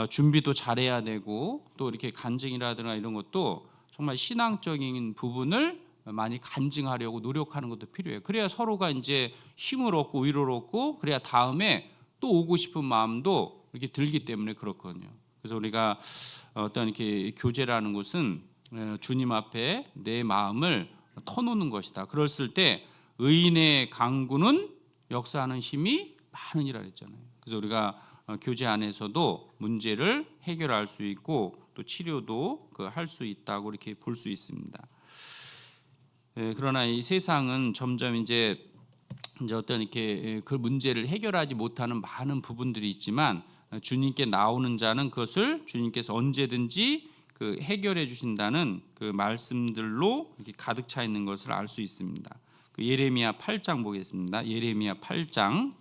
준비도 잘해야 되고 또 이렇게 간증이라든가 이런 것도 정말 신앙적인 부분을 많이 간증하려고 노력하는 것도 필요해요. 그래야 서로가 이제 힘을 얻고 위로를 얻고 그래야 다음에 또 오고 싶은 마음도 이렇게 들기 때문에 그렇거든요. 그래서 우리가 어떤 이렇게 교제라는 것은 주님 앞에 내 마음을 터놓는 것이다. 그랬을 때 의인의 강구는 역사하는 힘이 많으니라 그랬잖아요. 그래서 우리가 교제 안에서도 문제를 해결할 수 있고 또 치료도 할 수 있다고 이렇게 볼 수 있습니다. 그러나 이 세상은 점점 이제 어떤 이렇게 그 문제를 해결하지 못하는 많은 부분들이 있지만 주님께 나오는 자는 그것을 주님께서 언제든지 그 해결해 주신다는 그 말씀들로 이렇게 가득 차 있는 것을 알 수 있습니다. 그 예레미야 8장 보겠습니다. 예레미야 8장.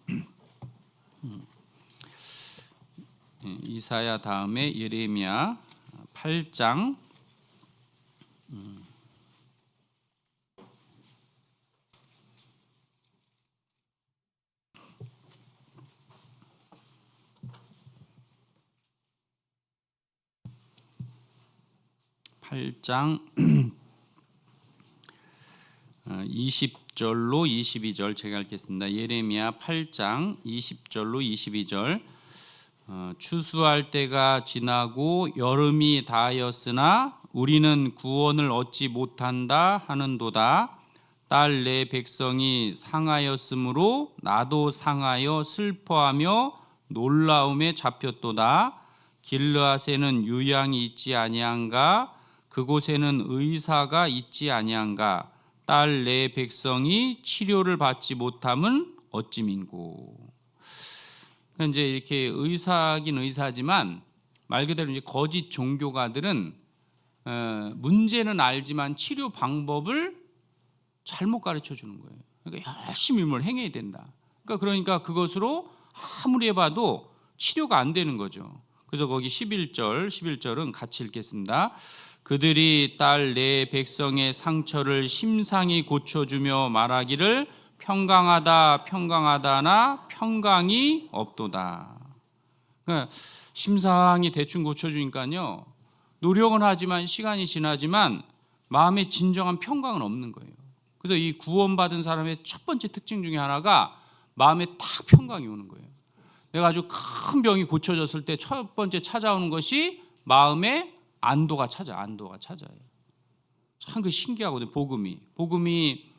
이사야 다음에 예레미야 8장. 8장 20절로 22절 제가 읽겠습니다. 예레미야 8장 20절로 22절. 추수할 때가 지나고 여름이 다하였으나 우리는 구원을 얻지 못한다 하는도다. 딸 내 백성이 상하였으므로 나도 상하여 슬퍼하며 놀라움에 잡혔도다. 길르앗에는 유양이 있지 아니한가? 그곳에는 의사가 있지 아니한가? 딸 내 백성이 치료를 받지 못함은 어찌민고. 이제 이렇게 의사긴 의사지만 말 그대로 이제 거짓 종교가들은 문제는 알지만 치료 방법을 잘못 가르쳐 주는 거예요. 그러니까 열심히 뭘 행해야 된다. 그러니까 그것으로 아무리 해봐도 치료가 안 되는 거죠. 그래서 거기 11절은 같이 읽겠습니다. 그들이 딸 내 백성의 상처를 심상히 고쳐주며 말하기를 평강하다 평강하다나 평강이 없도다. 그러니까 심상히 대충 고쳐주니까요. 노력은 하지만 시간이 지나지만 마음에 진정한 평강은 없는 거예요. 그래서 이 구원받은 사람의 첫 번째 특징 중에 하나가 마음에 딱 평강이 오는 거예요. 내가 아주 큰 병이 고쳐졌을 때 첫 번째 찾아오는 것이 마음에 안도가 찾아요. 참 그 신기하거든요. 복음이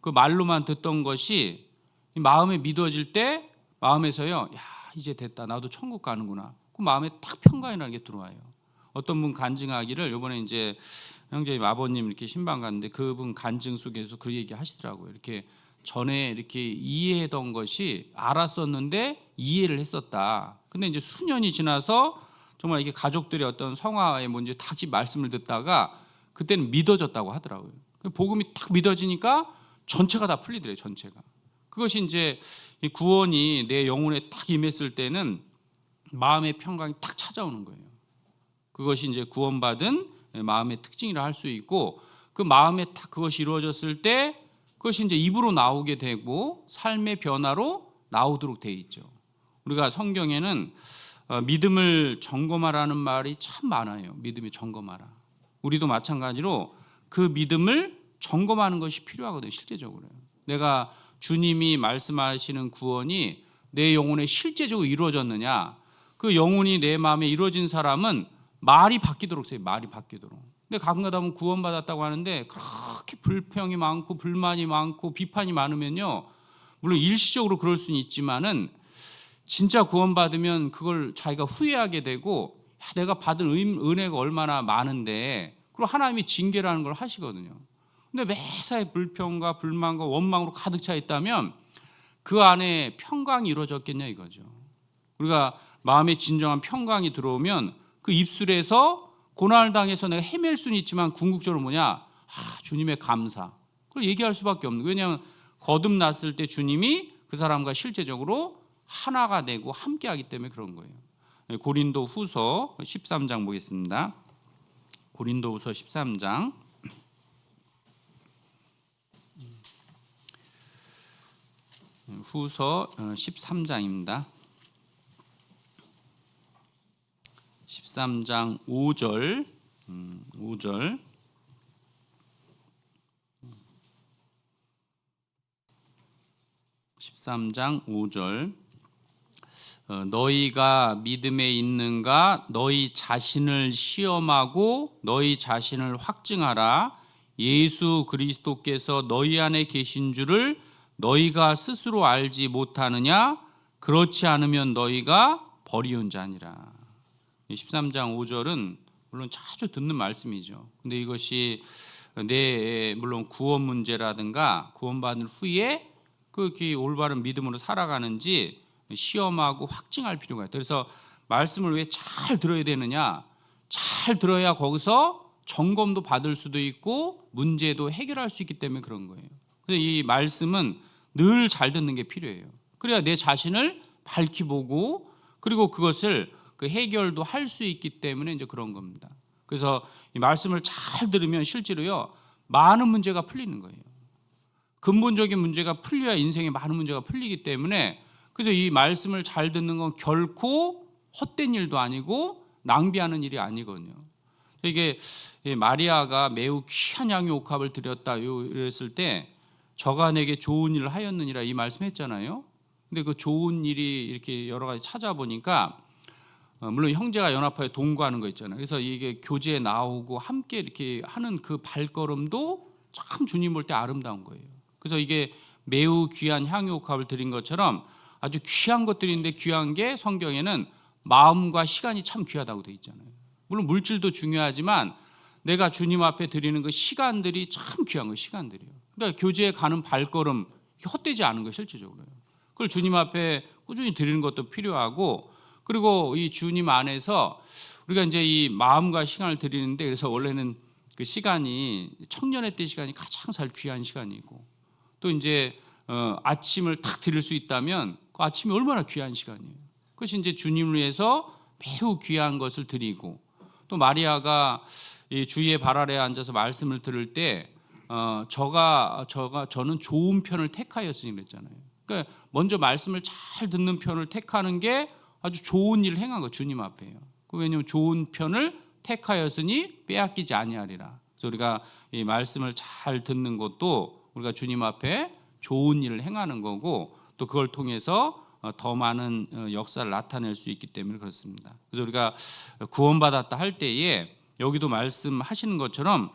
그 말로만 듣던 것이 마음에 믿어질 때 마음에서요. 야 이제 됐다. 나도 천국 가는구나. 그 마음에 딱 평강이라는 게 들어와요. 어떤 분 간증하기를 이번에 이제 형제님 아버님 이렇게 신방 갔는데 그분 간증 속에서 그 얘기 하시더라고요. 이렇게 전에 이렇게 이해했던 것이 알았었는데 이해를 했었다. 근데 이제 수년이 지나서 정말 이게 가족들의 어떤 성화의 뭔지 다 말씀을 듣다가 그때는 믿어졌다고 하더라고요. 복음이 딱 믿어지니까 전체가 다 풀리더래요. 전체가. 그것이 이제 이 구원이 내 영혼에 딱 임했을 때는 마음의 평강이 딱 찾아오는 거예요. 그것이 이제 구원받은 마음의 특징이라 할 수 있고, 그 마음에 딱 그것이 이루어졌을 때 그것이 이제 입으로 나오게 되고 삶의 변화로 나오도록 돼 있죠. 우리가 성경에는 믿음을 점검하라는 말이 참 많아요. 믿음이 점검하라. 우리도 마찬가지로 그 믿음을 점검하는 것이 필요하거든요. 실제적으로 내가 주님이 말씀하시는 구원이 내 영혼에 실제적으로 이루어졌느냐, 그 영혼이 내 마음에 이루어진 사람은 말이 바뀌도록 해요. 말이 바뀌도록. 근데 가끔가다 보면 구원받았다고 하는데 그렇게 불평이 많고 불만이 많고 비판이 많으면요, 물론 일시적으로 그럴 수는 있지만은 진짜 구원받으면 그걸 자기가 후회하게 되고, 내가 받은 은혜가 얼마나 많은데, 그리고 하나님이 징계라는 걸 하시거든요. 근데 매사에 불평과 불만과 원망으로 가득 차 있다면 그 안에 평강이 이루어졌겠냐 이거죠. 우리가 마음에 진정한 평강이 들어오면 그 입술에서 고난을 당해서 내가 헤맬 수는 있지만 궁극적으로 뭐냐, 주님의 감사, 그걸 얘기할 수밖에 없는 거예요. 왜냐하면 거듭났을 때 주님이 그 사람과 실제적으로 하나가 되고 함께하기 때문에 그런 거예요. 고린도 후서 13장 보겠습니다. 고린도 후서 13장 후서 13장입니다. 13장 5절 13장 5절 너희가 믿음에 있는가 너희 자신을 시험하고 너희 자신을 확증하라. 예수 그리스도께서 너희 안에 계신 줄을 너희가 스스로 알지 못하느냐? 그렇지 않으면 너희가 버리운 자니라. 13장 5절은 물론 자주 듣는 말씀이죠. 근데 이것이 물론 구원 문제라든가 구원받은 후에 그렇게 올바른 믿음으로 살아가는지 시험하고 확증할 필요가 있다. 그래서 말씀을 왜 잘 들어야 되느냐? 잘 들어야 거기서 점검도 받을 수도 있고 문제도 해결할 수 있기 때문에 그런 거예요. 그래서 이 말씀은 늘 잘 듣는 게 필요해요. 그래야 내 자신을 밝히 보고 그리고 그것을 그 해결도 할 수 있기 때문에 이제 그런 겁니다. 그래서 이 말씀을 잘 들으면 실제로요 많은 문제가 풀리는 거예요. 근본적인 문제가 풀려야 인생에 많은 문제가 풀리기 때문에, 그래서 이 말씀을 잘 듣는 건 결코 헛된 일도 아니고 낭비하는 일이 아니거든요. 이게 마리아가 매우 귀한 양의 옥합을 드렸다 이랬을 때 저가 내게 좋은 일을 하였느니라 이 말씀했잖아요. 근데 그 좋은 일이 이렇게 여러 가지 찾아보니까 물론 형제가 연합하여 동거하는 거 있잖아요. 그래서 이게 교제에 나오고 함께 이렇게 하는 그 발걸음도 참 주님 볼 때 아름다운 거예요. 그래서 이게 매우 귀한 향유 옥합을 드린 것처럼 아주 귀한 것들인데 귀한 게 성경에는 마음과 시간이 참 귀하다고 돼 있잖아요. 물론 물질도 중요하지만 내가 주님 앞에 드리는 그 시간들이 참 귀한 거예요. 시간들이요. 그러니까 교제에 가는 발걸음 헛되지 않은 거예요. 실제적으로요. 그걸 주님 앞에 꾸준히 드리는 것도 필요하고, 그리고 이 주님 안에서 우리가 이제 이 마음과 시간을 드리는데, 그래서 원래는 그 시간이 청년의 때 시간이 가장 잘 귀한 시간이고, 또 이제 아침을 탁 드릴 수 있다면 그 아침이 얼마나 귀한 시간이에요. 그것이 이제 주님을 위해서 매우 귀한 것을 드리고, 또 마리아가 이 주의 발 아래에 앉아서 말씀을 들을 때 저는 좋은 편을 택하였으니 그랬잖아요. 그러니까 먼저 말씀을 잘 듣는 편을 택하는 게 아주 좋은 일을 행한 거 주님 앞에요. 왜냐하면 좋은 편을 택하였으니 빼앗기지 아니하리라. 그래서 우리가 이 말씀을 잘 듣는 것도 우리가 주님 앞에 좋은 일을 행하는 거고, 또 그걸 통해서 더 많은 역사를 나타낼 수 있기 때문에 그렇습니다. 그래서 우리가 구원받았다 할 때에 여기도 말씀하시는 것처럼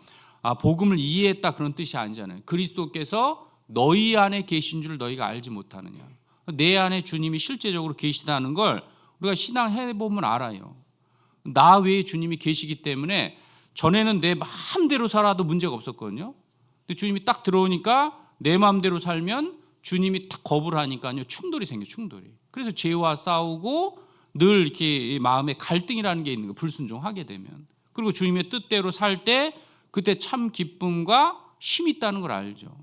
복음을 이해했다 그런 뜻이 아니잖아요. 그리스도께서 너희 안에 계신 줄 너희가 알지 못하느냐. 내 안에 주님이 실제적으로 계시다는 걸 우리가 신앙해 보면 알아요. 나 외에 주님이 계시기 때문에 전에는 내 마음대로 살아도 문제가 없었거든요. 근데 주님이 딱 들어오니까 내 마음대로 살면 주님이 딱 거부를 하니까요 충돌이 생겨. 충돌이. 그래서 죄와 싸우고 늘 이렇게 마음에 갈등이라는 게 있는 거예요. 불순종하게 되면. 그리고 주님의 뜻대로 살 때 그때 참 기쁨과 힘이 있다는 걸 알죠.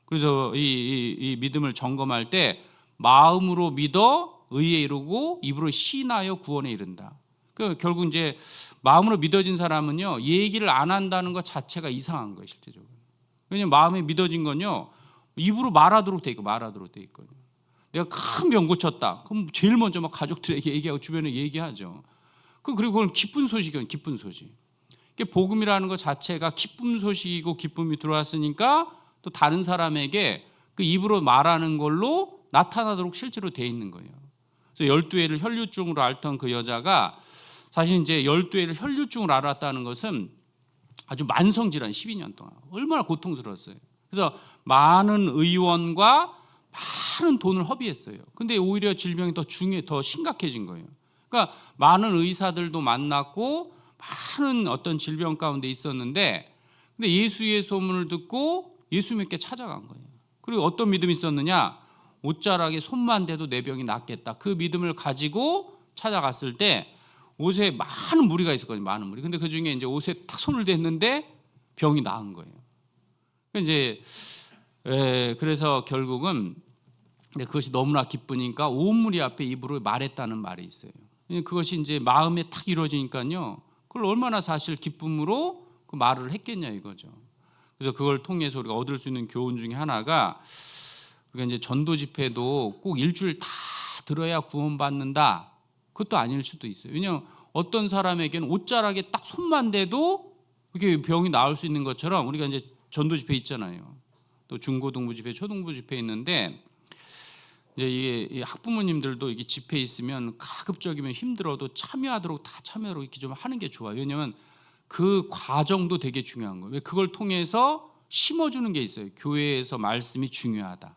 그래서 이 믿음을 점검할 때 마음으로 믿어 의에 이르고 입으로 시인하여 구원에 이른다. 결국 이제 마음으로 믿어진 사람은요, 얘기를 안 한다는 것 자체가 이상한 거예요, 실제적으로. 왜냐하면 마음에 믿어진 건요, 입으로 말하도록 돼 있고 말하도록 돼 있거든요. 내가 큰 병 고쳤다. 그럼 제일 먼저 막 가족들에게 얘기하고 주변에 얘기하죠. 그리고 그건 기쁜 소식이에요, 기쁜 소식. 복음이라는 것 자체가 기쁜 소식이고 기쁨이 들어왔으니까 또 다른 사람에게 그 입으로 말하는 걸로 나타나도록 실제로 돼 있는 거예요. 그래서 12회를 혈류증으로 앓던 그 여자가 사실 이제 12회를 혈류증으로 앓았다는 것은 아주 만성 질환 12년 동안 얼마나 고통스러웠어요. 그래서 많은 의원과 많은 돈을 허비했어요. 근데 오히려 질병이 더 심각해진 거예요. 그러니까 많은 의사들도 만났고 많은 어떤 질병 가운데 있었는데, 근데 예수의 소문을 듣고 예수님께 찾아간 거예요. 그리고 어떤 믿음이 있었느냐? 옷자락에 손만 대도 내 병이 낫겠다. 그 믿음을 가지고 찾아갔을 때 옷에 많은 무리가 있었거든요. 많은 무리. 근데 그 중에 이제 옷에 딱 손을 댔는데 병이 나은 거예요. 이제 그래서 결국은 그것이 너무나 기쁘니까 온 무리 앞에 입으로 말했다는 말이 있어요. 그것이 이제 마음에 탁 이루어지니까요, 그걸 얼마나 사실 기쁨으로 그 말을 했겠냐 이거죠. 그래서 그걸 통해서 우리가 얻을 수 있는 교훈 중에 하나가, 우리가 이제 전도 집회도 꼭 일주일 다 들어야 구원받는다, 그것도 아닐 수도 있어요. 왜냐하면 어떤 사람에게는 옷자락에 딱 손만 대도 그렇게 병이 나을 수 있는 것처럼, 우리가 이제 전도 집회 있잖아요. 또 중고등부 집회, 초등부 집회 있는데, 이제 이게 학부모님들도 이게 집회 있으면 가급적이면 힘들어도 참여하도록 다 참여로 이렇게 좀 하는 게 좋아요. 왜냐하면 그 과정도 되게 중요한 거예요. 그걸 통해서 심어주는 게 있어요. 교회에서 말씀이 중요하다.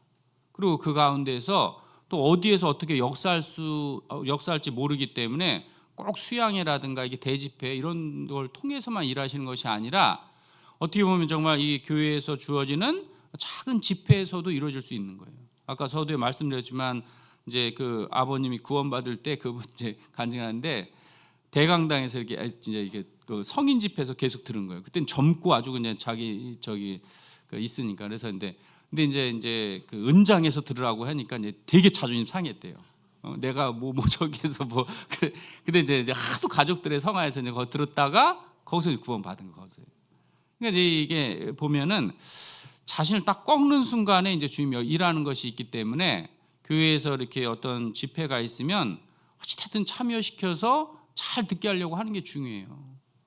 그리고 그 가운데서 또 어디에서 어떻게 역사할지 모르기 때문에 꼭 수양회라든가 이게 대집회 이런 걸 통해서만 일하시는 것이 아니라, 어떻게 보면 정말 이 교회에서 주어지는 작은 집회에서도 이루어질 수 있는 거예요. 아까 서두에 말씀드렸지만 이제 그 아버님이 구원받을 때 그분 이제 간증하는데, 대강당에서 이렇게 진짜 이게 그 성인 집회에서 계속 들은 거예요. 그때는 젊고 아주 그냥 자기 그 있으니까. 그래서 근데 이제 그 은장에서 들으라고 하니까 이제 되게 자존심 상했대요. 내가 뭐 저기에서 뭐 근데 이제 하도 가족들의 성화에서 이제 거 들었다가 거기서 구원받은 거죠. 그러니까 이게 보면은 자신을 딱 꺾는 순간에 이제 주님이 일하는 것이 있기 때문에, 교회에서 이렇게 어떤 집회가 있으면 어찌됐든 참여시켜서 잘 듣게 하려고 하는 게 중요해요.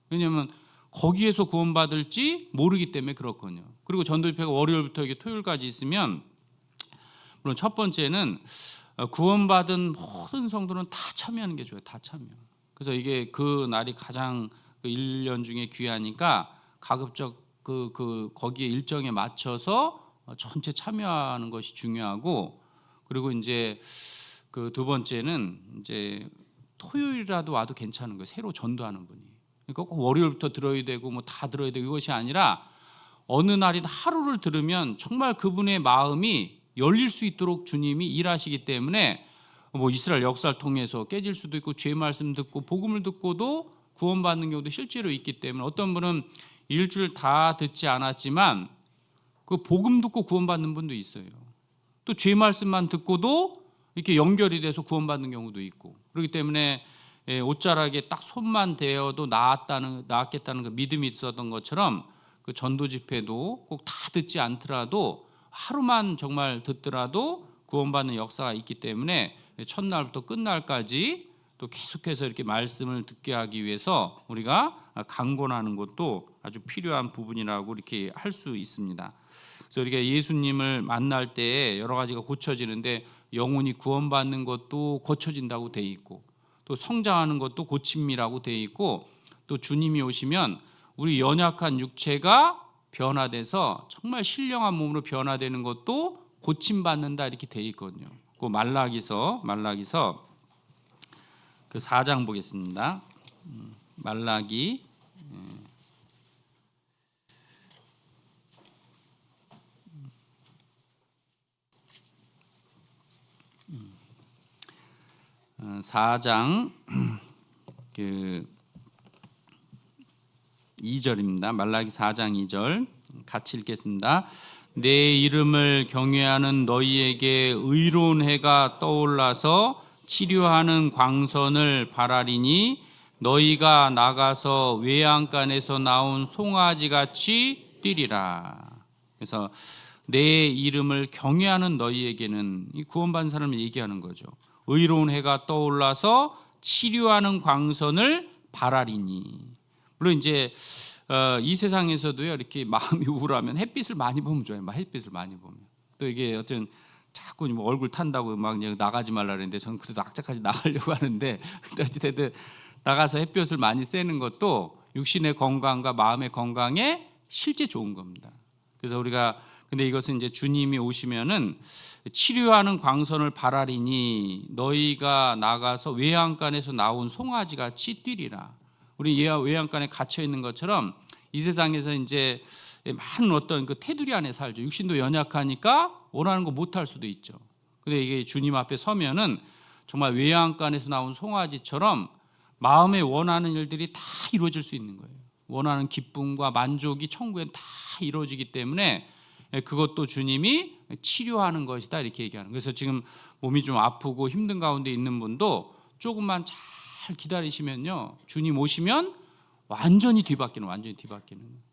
왜냐하면 거기에서 구원받을지 모르기 때문에 그렇거든요. 그리고 전도 집회가 월요일부터 이게 토요일까지 있으면, 물론 첫 번째는 구원받은 모든 성도는 다 참여하는 게 좋아요. 다 참여. 그래서 이게 그 날이 가장 그 1년 중에 귀하니까 가급적 거기에 일정에 맞춰서 전체 참여하는 것이 중요하고, 그리고 이제 그 두 번째는 이제 토요일이라도 와도 괜찮은 거예요. 새로 전도하는 분이. 그러니까 꼭 월요일부터 들어야 되고 뭐 다 들어야 되고 이것이 아니라, 어느 날이든 하루를 들으면 정말 그분의 마음이 열릴 수 있도록 주님이 일하시기 때문에, 뭐 이스라엘 역사를 통해서 깨질 수도 있고 죄 말씀 듣고 복음을 듣고도 구원받는 경우도 실제로 있기 때문에, 어떤 분은 일주일 다 듣지 않았지만 그 복음 듣고 구원받는 분도 있어요. 또 죄 말씀만 듣고도 이렇게 연결이 돼서 구원받는 경우도 있고, 그렇기 때문에 옷자락에 딱 손만 대어도 나았겠다는 그 믿음이 있었던 것처럼, 그 전도 집회도 꼭 다 듣지 않더라도 하루만 정말 듣더라도 구원받는 역사가 있기 때문에, 첫날부터 끝날까지 또 계속해서 이렇게 말씀을 듣게 하기 위해서 우리가 강권하는 것도 아주 필요한 부분이라고 이렇게 할 수 있습니다. 그래서 우리가 예수님을 만날 때 여러 가지가 고쳐지는데, 영혼이 구원받는 것도 고쳐진다고 돼 있고, 또 성장하는 것도 고침이라고 돼 있고, 또 주님이 오시면 우리 연약한 육체가 변화돼서 정말 신령한 몸으로 변화되는 것도 고침받는다 이렇게 돼 있거든요. 그 말라기서 그 4장 보겠습니다. 말라기 4장 그 2절입니다. 말라기 4장 2절 같이 읽겠습니다. 내 이름을 경외하는 너희에게 의로운 해가 떠올라서 치료하는 광선을 바라리니 너희가 나가서 외양간에서 나온 송아지 같이 뛰리라. 그래서 내 이름을 경외하는 너희에게는, 이 구원받은 사람을 얘기하는 거죠. 의로운 해가 떠올라서 치료하는 광선을 바라리니. 물론 이제 이 세상에서도요, 이렇게 마음이 우울하면 햇빛을 많이 보면 좋아요. 막 햇빛을 많이 보면. 또 이게 어떤 자꾸 뭐 얼굴 탄다고 막 나가지 말라 그랬는데 저는 그래도 악착같이 나가려고 하는데, 어찌됐든 나가서 햇볕을 많이 쐬는 것도 육신의 건강과 마음의 건강에 실제 좋은 겁니다. 그래서 우리가, 근데 이것은 이제 주님이 오시면은 치료하는 광선을 바라리니 너희가 나가서 외양간에서 나온 송아지 같이 뛰리라. 우리 외양간에 갇혀 있는 것처럼 이 세상에서 이제 많은 어떤 그 테두리 안에 살죠. 육신도 연약하니까 원하는 거 못 할 수도 있죠. 근데 이게 주님 앞에 서면은 정말 외양간에서 나온 송아지처럼 마음에 원하는 일들이 다 이루어질 수 있는 거예요. 원하는 기쁨과 만족이 천국엔 다 이루어지기 때문에 그것도 주님이 치료하는 것이다, 이렇게 얘기하는 거예요. 그래서 지금 몸이 좀 아프고 힘든 가운데 있는 분도 조금만 잘 기다리시면요, 주님 오시면 완전히 뒤바뀌는.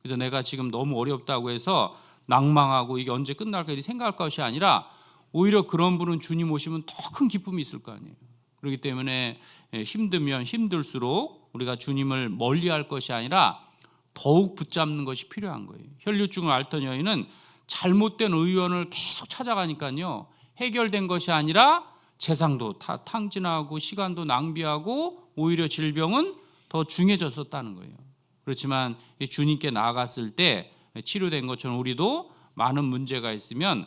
그래서 내가 지금 너무 어렵다고 해서 낭망하고 이게 언제 끝날까 이렇게 생각할 것이 아니라, 오히려 그런 분은 주님 오시면 더 큰 기쁨이 있을 거 아니에요. 그렇기 때문에 힘들면 힘들수록 우리가 주님을 멀리할 것이 아니라 더욱 붙잡는 것이 필요한 거예요. 혈류증을 앓던 여인은 잘못된 의원을 계속 찾아가니까요, 해결된 것이 아니라 재상도 다 탕진하고 시간도 낭비하고 오히려 질병은 더 중해졌었다는 거예요. 그렇지만 주님께 나아갔을 때 치료된 것처럼 우리도 많은 문제가 있으면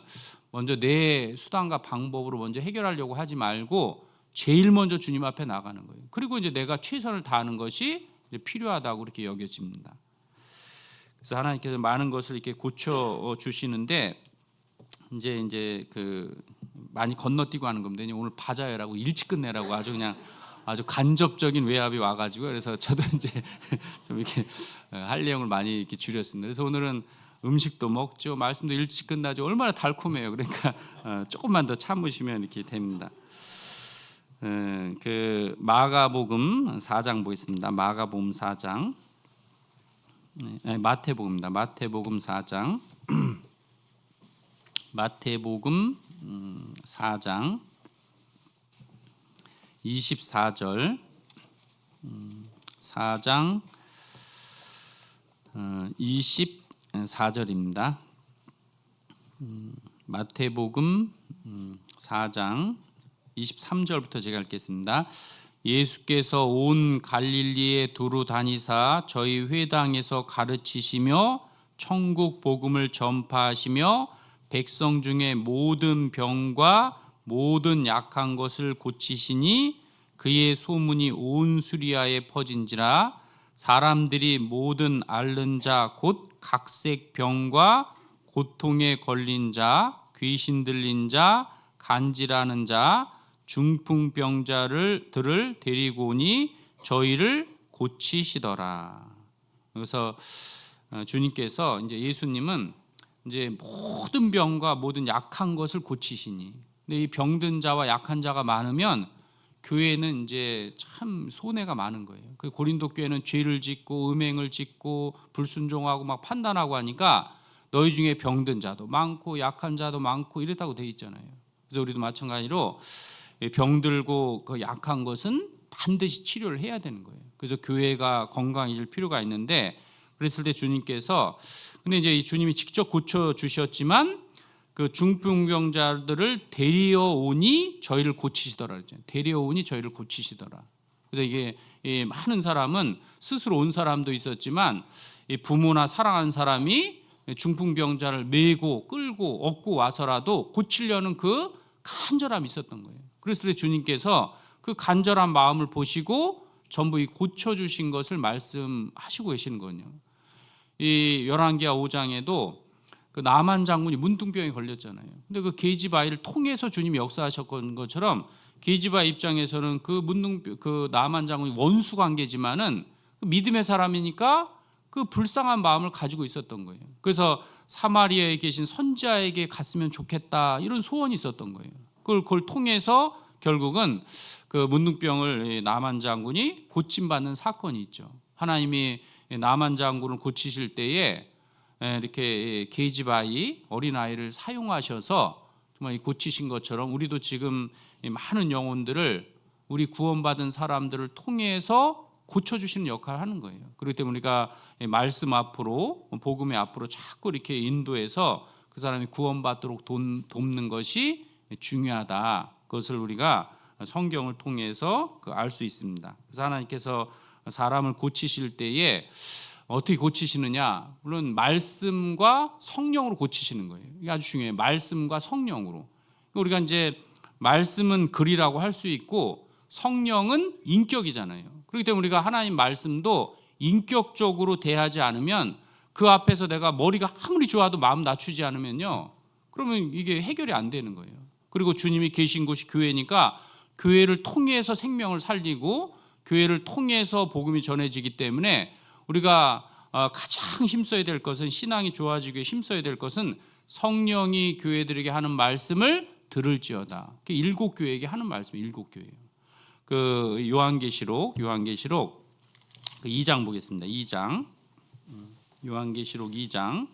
먼저 내 수단과 방법으로 먼저 해결하려고 하지 말고 제일 먼저 주님 앞에 나가는 거예요. 그리고 이제 내가 최선을 다하는 것이 필요하다고 그렇게 여겨집니다. 그래서 하나님께서 많은 것을 이렇게 고쳐 주시는데, 이제 그 많이 건너뛰고 하는 겁니다. 오늘 바자회라고 일찍 끝내라고 아주 간접적인 외압이 와가지고, 그래서 저도 이제 좀 이렇게 할 내용을 많이 이렇게 줄였습니다. 그래서 오늘은 음식도 먹죠, 말씀도 일찍 끝나죠. 얼마나 달콤해요. 그러니까 조금만 더 참으시면 이렇게 됩니다. 그 마가복음 4장 보겠습니다. 마가복음 4장, 마태복음입니다. 마태복음 4장, 마태복음 4장 24절, 4장 24절입니다. 마태복음 4장 23절부터 제가 읽겠습니다. 예수께서 온 갈릴리에 두루 다니사 저희 회당에서 가르치시며 천국 복음을 전파하시며 백성 중에 모든 병과 모든 약한 것을 고치시니 그의 소문이 온 수리아에 퍼진지라. 사람들이 모든 앓는 자 곧 각색 병과 고통에 걸린 자, 귀신 들린 자, 간질하는 자, 중풍병자들을 데리고 오니 저희를 고치시더라. 그래서 주님께서, 이제 예수님은 이제 모든 병과 모든 약한 것을 고치시니, 근데 이 병든 자와 약한 자가 많으면 교회는 이제 참 손해가 많은 거예요. 그 고린도 교회는 죄를 짓고 음행을 짓고 불순종하고 막 판단하고 하니까 너희 중에 병든 자도 많고 약한 자도 많고 이랬다고 돼 있잖아요. 그래서 우리도 마찬가지로 병들고 그 약한 것은 반드시 치료를 해야 되는 거예요. 그래서 교회가 건강해질 필요가 있는데, 그랬을 때 주님께서, 근데 이제 이 주님이 직접 고쳐 주셨지만 그 중풍병자들을 데려오니 저희를 고치시더라 그랬잖아요. 데려오니 저희를 고치시더라. 그래서 이게 많은 사람은 스스로 온 사람도 있었지만 부모나 사랑하는 사람이 중풍병자를 메고 끌고 업고 와서라도 고치려는 그 간절함이 있었던 거예요. 그랬을 때 주님께서 그 간절한 마음을 보시고 전부 이 고쳐주신 것을 말씀하시고 계시는 거예요. 이 열왕기하 5장에도 그 나만 장군이 문둥병에 걸렸잖아요. 근데 그 게지바이를 통해서 주님이 역사하셨던 것처럼 게지바이 입장에서는 그 나만 장군이 원수 관계지만은 그 믿음의 사람이니까 그 불쌍한 마음을 가지고 있었던 거예요. 그래서 사마리아에 계신 선지자에게 갔으면 좋겠다 이런 소원이 있었던 거예요. 그걸 통해서 결국은 그 문둥병을 나만 장군이 고침받는 사건이 있죠. 하나님이 나만 장군을 고치실 때에 이렇게 계집아이 어린아이를 사용하셔서 정말 고치신 것처럼 우리도 지금 많은 영혼들을 우리 구원받은 사람들을 통해서 고쳐주시는 역할을 하는 거예요. 그렇기 때문에 우리가 말씀 앞으로 복음의 앞으로 자꾸 이렇게 인도해서 그 사람이 구원받도록 돕는 것이 중요하다. 그것을 우리가 성경을 통해서 알 수 있습니다. 그래서 하나님께서 사람을 고치실 때에 어떻게 고치시느냐? 물론 말씀과 성령으로 고치시는 거예요. 이게 아주 중요해요. 말씀과 성령으로. 우리가 이제 말씀은 글이라고 할 수 있고 성령은 인격이잖아요. 그렇기 때문에 우리가 하나님 말씀도 인격적으로 대하지 않으면 그 앞에서 내가 머리가 아무리 좋아도 마음 낮추지 않으면요, 그러면 이게 해결이 안 되는 거예요. 그리고 주님이 계신 곳이 교회니까 교회를 통해서 생명을 살리고 교회를 통해서 복음이 전해지기 때문에 우리가 가장 힘써야 될 것은, 신앙이 좋아지기 위해 힘써야 될 것은 성령이 교회들에게 하는 말씀을 들을지어다. 일곱 교회에게 하는 말씀이 일곱 교회예요. 그 요한계시록 그 2장 보겠습니다. 2장 요한계시록 2장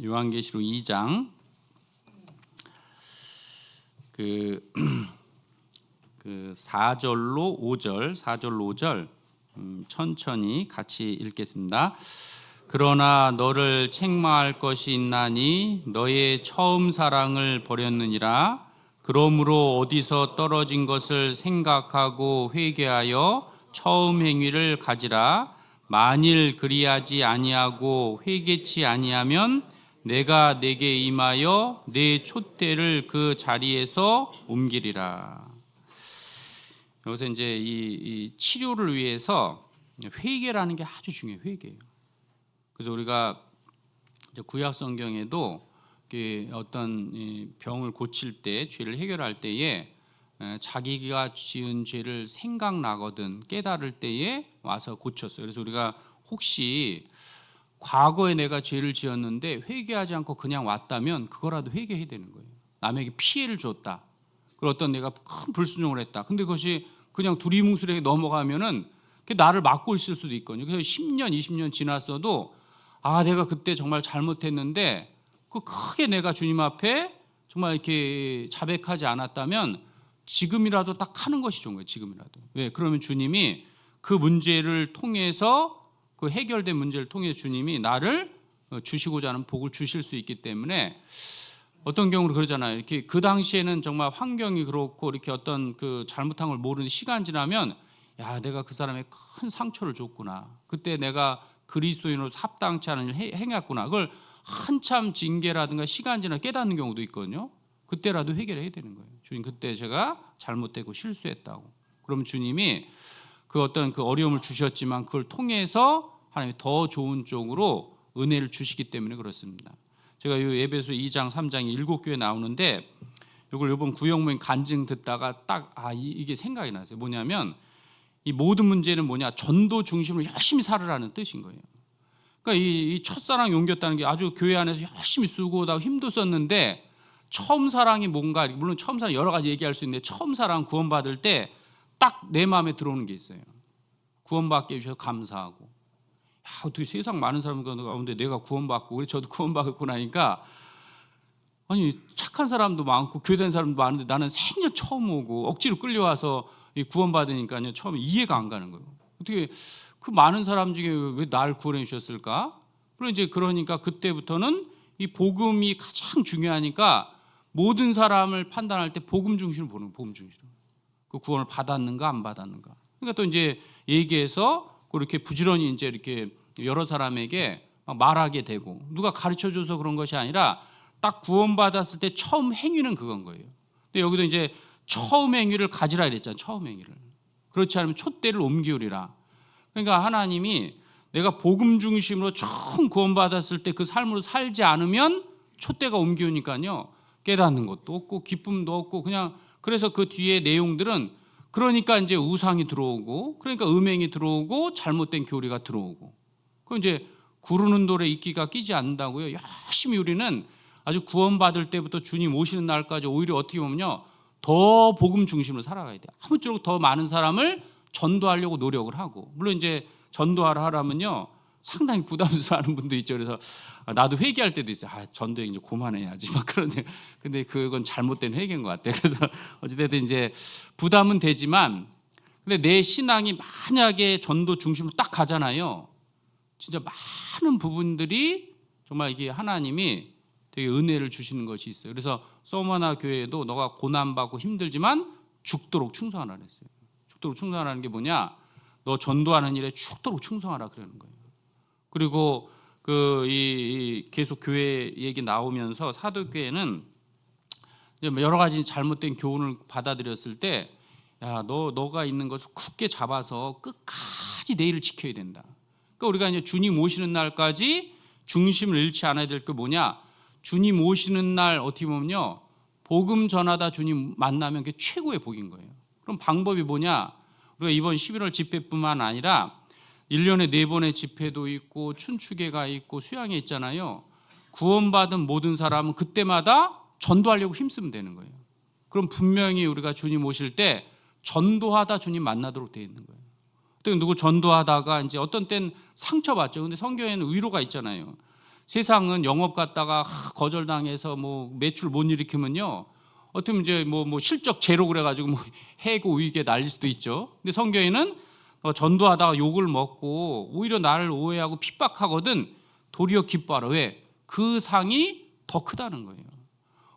요한계시록 2장 그 4절로 5절 천천히 같이 읽겠습니다. 그러나 너를 책망할 것이 있나니 너의 처음 사랑을 버렸느니라. 그러므로 어디서 떨어진 것을 생각하고 회개하여 처음 행위를 가지라. 만일 그리하지 아니하고 회개치 아니하면 내가 내게 임하여 내 촛대를 그 자리에서 옮기리라. 여기서 이제 이 치료를 위해서 회개라는 게 아주 중요해요. 회개예요. 그래서 우리가 구약 성경에도 어떤 병을 고칠 때, 죄를 해결할 때에 자기가 지은 죄를 생각나거든 깨달을 때에 와서 고쳤어요. 그래서 우리가 혹시 과거에 내가 죄를 지었는데 회개하지 않고 그냥 왔다면 그거라도 회개해야 되는 거예요. 남에게 피해를 줬다. 그리고 어떤 내가 큰 불순종을 했다. 근데 그것이 그냥 두리뭉술하게 넘어가면은 나를 막고 있을 수도 있거든요. 그래서 10년, 20년 지났어도 내가 그때 정말 잘못했는데 그 크게 내가 주님 앞에 정말 이렇게 자백하지 않았다면 지금이라도 딱 하는 것이 좋은 거예요. 지금이라도. 왜? 그러면 주님이 그 문제를 통해서, 그 해결된 문제를 통해서 주님이 나를 주시고자 하는 복을 주실 수 있기 때문에, 어떤 경우로 그러잖아요. 이렇게 그 당시에는 정말 환경이 그렇고 이렇게 어떤 그 잘못한 걸 모르는 시간 지나면 내가 그 사람의 큰 상처를 줬구나. 그때 내가 그리스도인으로 합당치 않은 일을 행했구나. 그걸 한참 징계라든가 시간 지나 깨닫는 경우도 있거든요. 그때라도 회개를 해야 되는 거예요. 주님, 그때 제가 잘못되고 실수했다고. 그러면 주님이 그 어떤 그 어려움을 주셨지만 그걸 통해서 하나님이 더 좋은 쪽으로 은혜를 주시기 때문에 그렇습니다. 제가 이 에베소 2장 3장에 7교회 나오는데 이걸 이번 구역모임 간증 듣다가 딱 이게 생각이 났어요. 뭐냐면 이 모든 문제는 뭐냐, 전도 중심으로 열심히 살으라는 뜻인 거예요. 그러니까 이 첫사랑 용겼다는 게 아주 교회 안에서 열심히 쓰고 힘도 썼는데 처음 사랑이 뭔가, 물론 처음 사랑 여러 가지 얘기할 수 있는데 처음 사랑 구원받을 때 딱 내 마음에 들어오는 게 있어요. 구원받게 해주셔서 감사하고, 어떻게 세상 많은 사람 가운데 내가 구원받고 그래 저도 구원받고 나니까 아니 착한 사람도 많고 교회된 사람도 많은데 나는 생전 처음 오고 억지로 끌려와서 구원받으니까요 처음에 이해가 안 가는 거예요. 어떻게 그 많은 사람 중에 왜 날 구원해 주셨을까? 물론 이제 그러니까 그때부터는 이 복음이 가장 중요하니까 모든 사람을 판단할 때 복음 중심으로 보는 거예요. 복음 중심으로. 그 구원을 받았는가 안 받았는가. 그러니까 또 이제 얘기해서 그렇게 부지런히 이제 이렇게 여러 사람에게 말하게 되고, 누가 가르쳐 줘서 그런 것이 아니라 딱 구원받았을 때 처음 행위는 그건 거예요. 근데 여기도 이제 처음 행위를 가지라 이랬잖아요. 처음 행위를. 그렇지 않으면 촛대를 옮기우리라. 그러니까 하나님이 내가 복음 중심으로 처음 구원받았을 때 그 삶으로 살지 않으면 촛대가 옮기니까요 깨닫는 것도 없고 기쁨도 없고 그냥 그래서 그 뒤에 내용들은 그러니까 이제 우상이 들어오고 그러니까 음행이 들어오고 잘못된 교리가 들어오고 그 이제 구르는 돌에 이끼가 끼지 않는다고요. 열심히 우리는 아주 구원받을 때부터 주님 오시는 날까지 오히려 어떻게 보면요 더 복음 중심으로 살아가야 돼요. 아무쪼록 더 많은 사람을 전도하려고 노력을 하고 물론 이제 전도하라 하라면요 상당히 부담스러워하는 분도 있죠. 그래서 나도 회개할 때도 있어요. 전도에 이제 그만해야지 막 그런데 근데 그건 잘못된 회개인 것 같아요. 그래서 어찌됐든 이제 부담은 되지만 근데 내 신앙이 만약에 전도 중심으로 딱 가잖아요. 진짜 많은 부분들이 정말 이게 하나님이 되게 은혜를 주시는 것이 있어요. 그래서 소마나 교회에도 너가 고난받고 힘들지만 죽도록 충성하라 그랬어요. 죽도록 충성하라는 게 뭐냐? 너 전도하는 일에 죽도록 충성하라 그러는 거예요. 그리고 계속 교회 얘기 나오면서 사도교회는 여러 가지 잘못된 교훈을 받아들였을 때, 너가 있는 것을 굳게 잡아서 끝까지 내 일을 지켜야 된다. 그러니까 우리가 이제 주님 오시는 날까지 중심을 잃지 않아야 될 게 뭐냐? 주님 오시는 날 어떻게 보면요, 복음 전하다 주님 만나면 그게 최고의 복인 거예요. 그럼 방법이 뭐냐? 우리가 이번 11월 집회뿐만 아니라 1년에 4번의 집회도 있고 춘추계가 있고 수양회 있잖아요. 구원받은 모든 사람은 그때마다 전도하려고 힘쓰면 되는 거예요. 그럼 분명히 우리가 주님 오실 때 전도하다 주님 만나도록 되어 있는 거예요. 또 누구 전도하다가 이제 어떤 때는 상처받죠. 근데 성경에는 위로가 있잖아요. 세상은 영업 갔다가 거절당해서 뭐 매출 못 일으키면요, 어떻게 보면 이제 뭐 실적 제로 그래가지고 뭐 해고 위기에 날릴 수도 있죠. 근데 성경에는 전도하다가 욕을 먹고 오히려 나를 오해하고 핍박하거든 도리어 기뻐하라. 왜? 그 상이 더 크다는 거예요.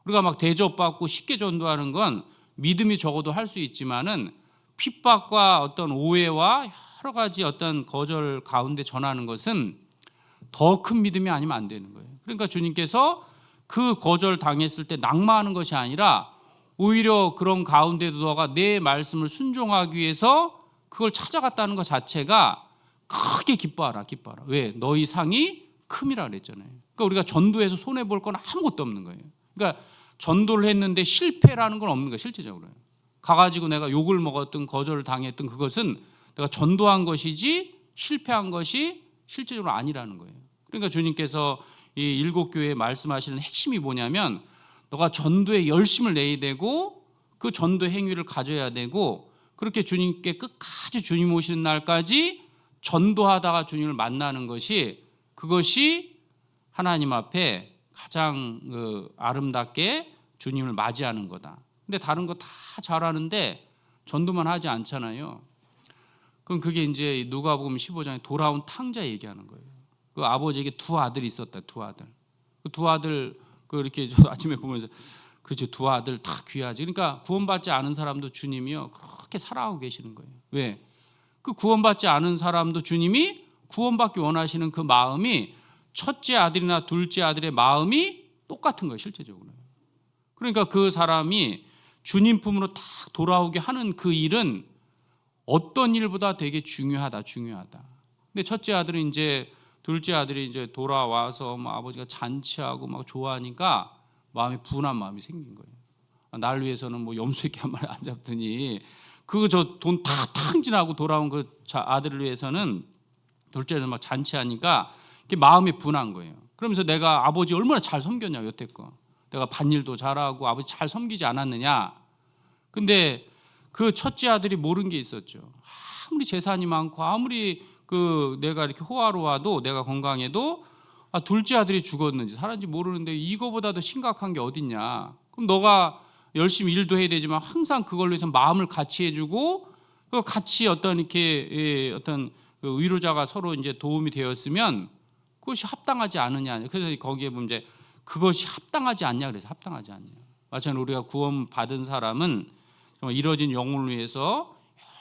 우리가 막 대접받고 쉽게 전도하는 건 믿음이 적어도 할 수 있지만은 핍박과 어떤 오해와 여러 가지 어떤 거절 가운데 전하는 것은 더 큰 믿음이 아니면 안 되는 거예요. 그러니까 주님께서 그 거절 당했을 때 낙마하는 것이 아니라 오히려 그런 가운데도 너가 내 말씀을 순종하기 위해서 그걸 찾아갔다는 것 자체가 크게 기뻐하라. 왜? 너희 상이 큼이라 그랬잖아요. 그러니까 우리가 전도해서 손해볼 건 아무것도 없는 거예요. 그러니까 전도를 했는데 실패라는 건 없는 거예요. 실제적으로 가가지고 내가 욕을 먹었든 거절을 당했든 그것은 내가 전도한 것이지 실패한 것이 실제적으로 아니라는 거예요. 그러니까 주님께서 이 7교회에 말씀하시는 핵심이 뭐냐면 너가 전도에 열심을 내야 되고 그 전도 행위를 가져야 되고 그렇게 주님께 끝까지 주님 오시는 날까지 전도하다가 주님을 만나는 것이 그것이 하나님 앞에 가장 아름답게 주님을 맞이하는 거다. 근데 다른 거 다 잘하는데 전도만 하지 않잖아요. 그럼 그게 이제 누가복음 15장에 돌아온 탕자 얘기하는 거예요. 그 아버지에게 2 아들이 있었다. 2 아들. 그 2 아들 이렇게 아침에 보면서 그렇죠. 2 아들 다 귀하지. 그러니까 구원받지 않은 사람도 주님이요 그렇게 사랑하고 계시는 거예요. 왜? 그 구원받지 않은 사람도 주님이 구원받기 원하시는 그 마음이 첫째 아들이나 둘째 아들의 마음이 똑같은 거예요. 실제적으로. 그러니까 그 사람이 주님 품으로 딱 돌아오게 하는 그 일은 어떤 일보다 되게 중요하다. 근데 첫째 아들은 이제 둘째 아들이 이제 돌아와서 막 아버지가 잔치하고 막 좋아하니까 마음이 분한 마음이 생긴 거예요. 날 위해서는 뭐 염소새끼 한 마리 안 잡더니 그거 저 돈 다 탕진하고 돌아온 그 아들을 위해서는 둘째는 막 잔치하니까 마음이 분한 거예요. 그러면서 내가 아버지 얼마나 잘 섬겼냐 여태껏. 내가 밭일도 잘하고 아버지 잘 섬기지 않았느냐. 근데 그 첫째 아들이 모르는 게 있었죠. 아무리 재산이 많고 아무리 내가 이렇게 호화로워도 내가 건강해도 둘째 아들이 죽었는지 살았는지 모르는데 이거보다 더 심각한 게 어딨냐. 그럼 너가 열심히 일도 해야 되지만 항상 그걸로 해서 마음을 같이 해주고 같이 어떤 이렇게 어떤 위로자가 서로 이제 도움이 되었으면 그것이 합당하지 않느냐. 그래서 거기에 보면 이제 그것이 합당하지 않냐 그래서 합당하지 않냐. 마찬가지로 우리가 구원 받은 사람은 정말 이뤄진 영혼을 위해서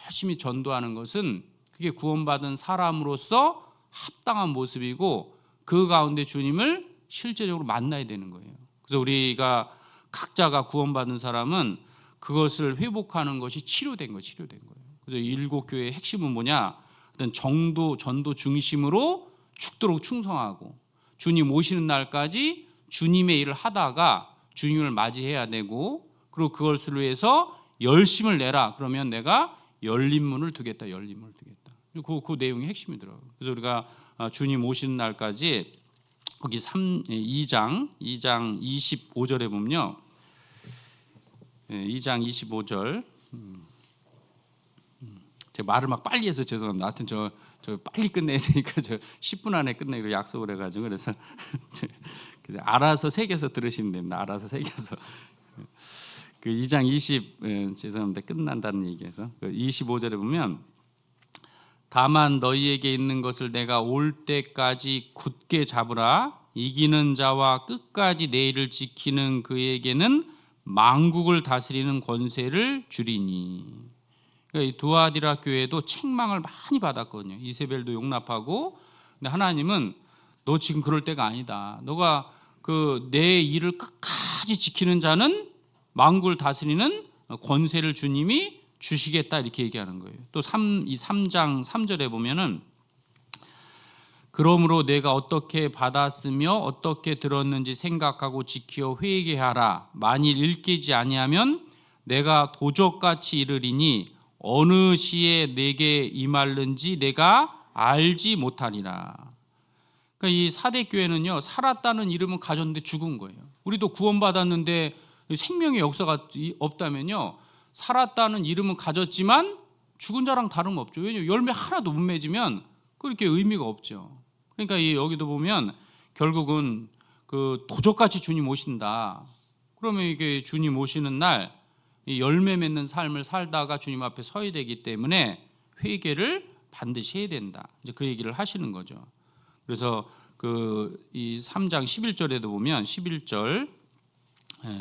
열심히 전도하는 것은 그게 구원받은 사람으로서 합당한 모습이고 그 가운데 주님을 실제적으로 만나야 되는 거예요. 그래서 우리가 각자가 구원받은 사람은 그것을 회복하는 것이 치료된 거예요. 그래서 7교회의 핵심은 뭐냐? 어떤 전도 중심으로 죽도록 충성하고 주님 오시는 날까지 주님의 일을 하다가 주님을 맞이해야 되고, 그리고 그것을 위해서 열심을 내라. 그러면 내가 열린 문을 두겠다. 열린 문을 두겠다. 그 내용이 핵심이더라고요. 그래서 우리가 주님 오시는 날까지 거기 2장 25절에 보면요. 2장 25절. 제가 말을 막 빨리 해서 죄송합니다. 하여튼 저 빨리 끝내야 되니까 저 10분 안에 끝내기로 약속을 해가지고, 그래서 알아서 새겨서 들으시면 됩니다. 알아서 새겨서. 그 2장 죄송합니다. 끝난다는 얘기에서 25절에 보면, 다만 너희에게 있는 것을 내가 올 때까지 굳게 잡으라. 이기는 자와 끝까지 내 일을 지키는 그에게는 만국을 다스리는 권세를 주리니. 그러니까 이 두아디라 교회도 책망을 많이 받았거든요. 이세벨도 용납하고. 근데 하나님은 너 지금 그럴 때가 아니다. 너가 그 내 일을 끝까지 지키는 자는 만국을 다스리는 권세를 주님이 주시겠다, 이렇게 얘기하는 거예요. 또 3장 3절에 보면은, 그러므로 내가 어떻게 받았으며 어떻게 들었는지 생각하고 지켜 회개하라. 만일 일깨지 아니하면 내가 도적같이 이르리니 어느 시에 내게 임할는지 내가 알지 못하리라. 그러니까 이 사대 교회는요, 살았다는 이름은 가졌는데 죽은 거예요. 우리도 구원받았는데 생명의 역사가 없다면요, 살았다는 이름은 가졌지만 죽은 자랑 다름없죠. 왜냐하면 열매 하나도 못 맺으면 그렇게 의미가 없죠. 그러니까 여기도 보면 결국은 그 도적같이 주님 오신다. 그러면 이게 주님 오시는 날 이 열매 맺는 삶을 살다가 주님 앞에 서야 되기 때문에 회개를 반드시 해야 된다. 이제 그 얘기를 하시는 거죠. 그래서 그 이 3장 11절에도 보면 11절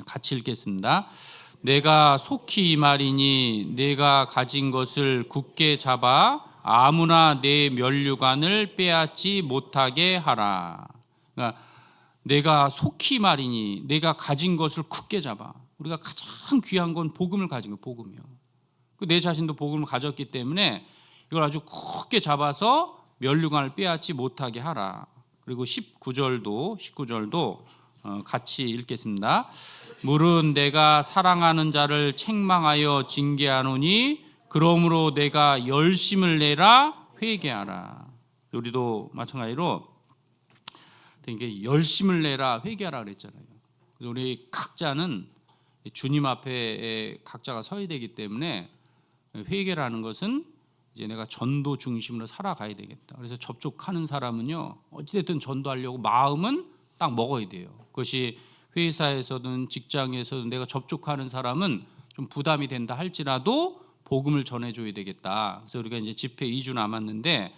같이 읽겠습니다. 내가 속히 이 말이니 내가 가진 것을 굳게 잡아 아무나 내 면류관을 빼앗지 못하게 하라. 그러니까 내가 속히 말이니, 내가 가진 것을 굳게 잡아. 우리가 가장 귀한 건 복음을 가진 거예요. 복음이요. 내 자신도 복음을 가졌기 때문에 이걸 아주 굳게 잡아서 면류관을 빼앗지 못하게 하라. 그리고 19절도 같이 읽겠습니다. 물은 내가 사랑하는 자를 책망하여 징계하노니 그러므로 내가 열심을 내라 회개하라. 우리도 마찬가지로 열심을 내라 회개하라 그랬잖아요. 그래서 우리 각자는 주님 앞에 각자가 서야 되기 때문에 회개라는 것은 이제 내가 전도 중심으로 살아가야 되겠다. 그래서 접촉하는 사람은요, 어찌됐든 전도하려고 마음은 딱 먹어야 돼요. 그것이 회사에서든 직장에서든 내가 접촉하는 사람은 좀 부담이 된다 할지라도 복음을 전해줘야 되겠다. 그래서 우리가 이제 집회 2주 남았는데,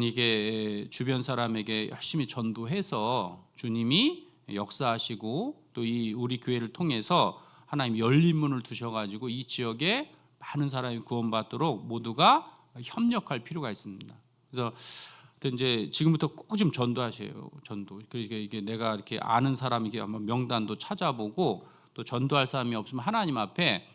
이게 주변 사람에게 열심히 전도해서 주님이 역사하시고 또 이 우리 교회를 통해서 하나님 열린 문을 두셔가지고 이 지역에 많은 사람이 구원받도록 모두가 협력할 필요가 있습니다. 그래서 이제 지금부터 꼭 좀 전도하세요. 전도. 그러니까 이게 내가 이렇게 아는 사람이 한번 명단도 찾아보고, 또 전도할 사람이 없으면 하나님 앞에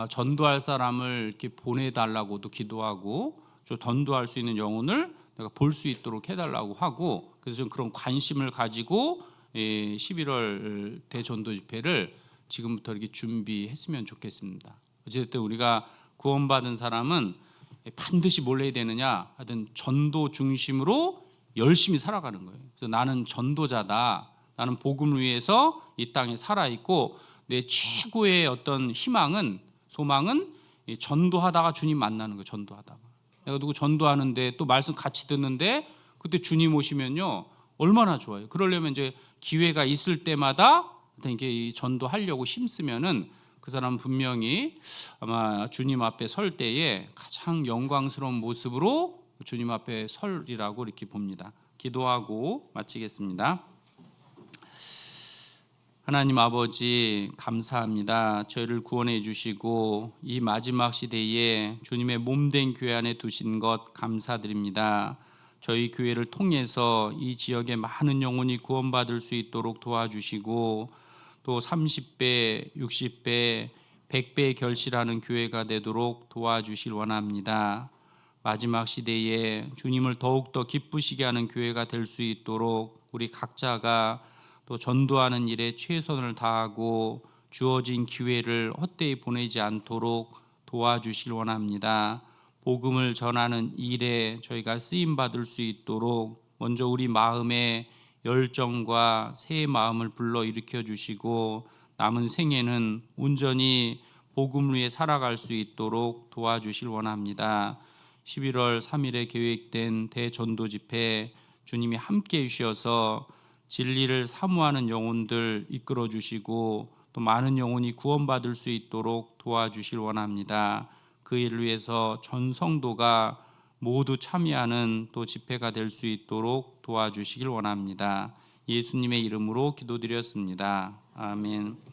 전도할 사람을 이렇게 보내달라고도 기도하고, 좀 전도할 수 있는 영혼을 내가 볼 수 있도록 해달라고 하고, 그래서 좀 그런 관심을 가지고 11월 대전도 집회를 지금부터 이렇게 준비했으면 좋겠습니다. 어쨌든 우리가 구원받은 사람은 반드시 뭘 해야 되느냐, 하여튼 전도 중심으로 열심히 살아가는 거예요. 그래서 나는 전도자다. 나는 복음을 위해서 이 땅에 살아있고, 내 최고의 어떤 희망은, 소망은 전도하다가 주님 만나는 거예요. 전도하다가 내가 누구 전도하는데 또 말씀 같이 듣는데 그때 주님 오시면요, 얼마나 좋아요. 그러려면 이제 기회가 있을 때마다 이렇게 전도하려고 힘쓰면은 그 사람은 분명히 아마 주님 앞에 설 때에 가장 영광스러운 모습으로 주님 앞에 설이라고 이렇게 봅니다. 기도하고 마치겠습니다. 하나님 아버지, 감사합니다. 저희를 구원해 주시고 이 마지막 시대에 주님의 몸된 교회 안에 두신 것 감사드립니다. 저희 교회를 통해서 이 지역의 많은 영혼이 구원받을 수 있도록 도와주시고, 또 30배, 60배, 100배 결실하는 교회가 되도록 도와주실 원합니다. 마지막 시대에 주님을 더욱더 기쁘시게 하는 교회가 될 수 있도록 우리 각자가 또 전도하는 일에 최선을 다하고 주어진 기회를 헛되이 보내지 않도록 도와주시길 원합니다. 복음을 전하는 일에 저희가 쓰임 받을 수 있도록 먼저 우리 마음에 열정과 새 마음을 불러 일으켜 주시고 남은 생애는 온전히 복음을 위해 살아갈 수 있도록 도와주실 원합니다. 11월 3일에 계획된 대전도 집회 주님이 함께 해주셔서 진리를 사모하는 영혼들 이끌어 주시고 또 많은 영혼이 구원받을 수 있도록 도와주실 원합니다. 그 일을 위해서 전 성도가 모두 참여하는 또 집회가 될 수 있도록 도와주시길 원합니다. 예수님의 이름으로 기도드렸습니다. 아멘.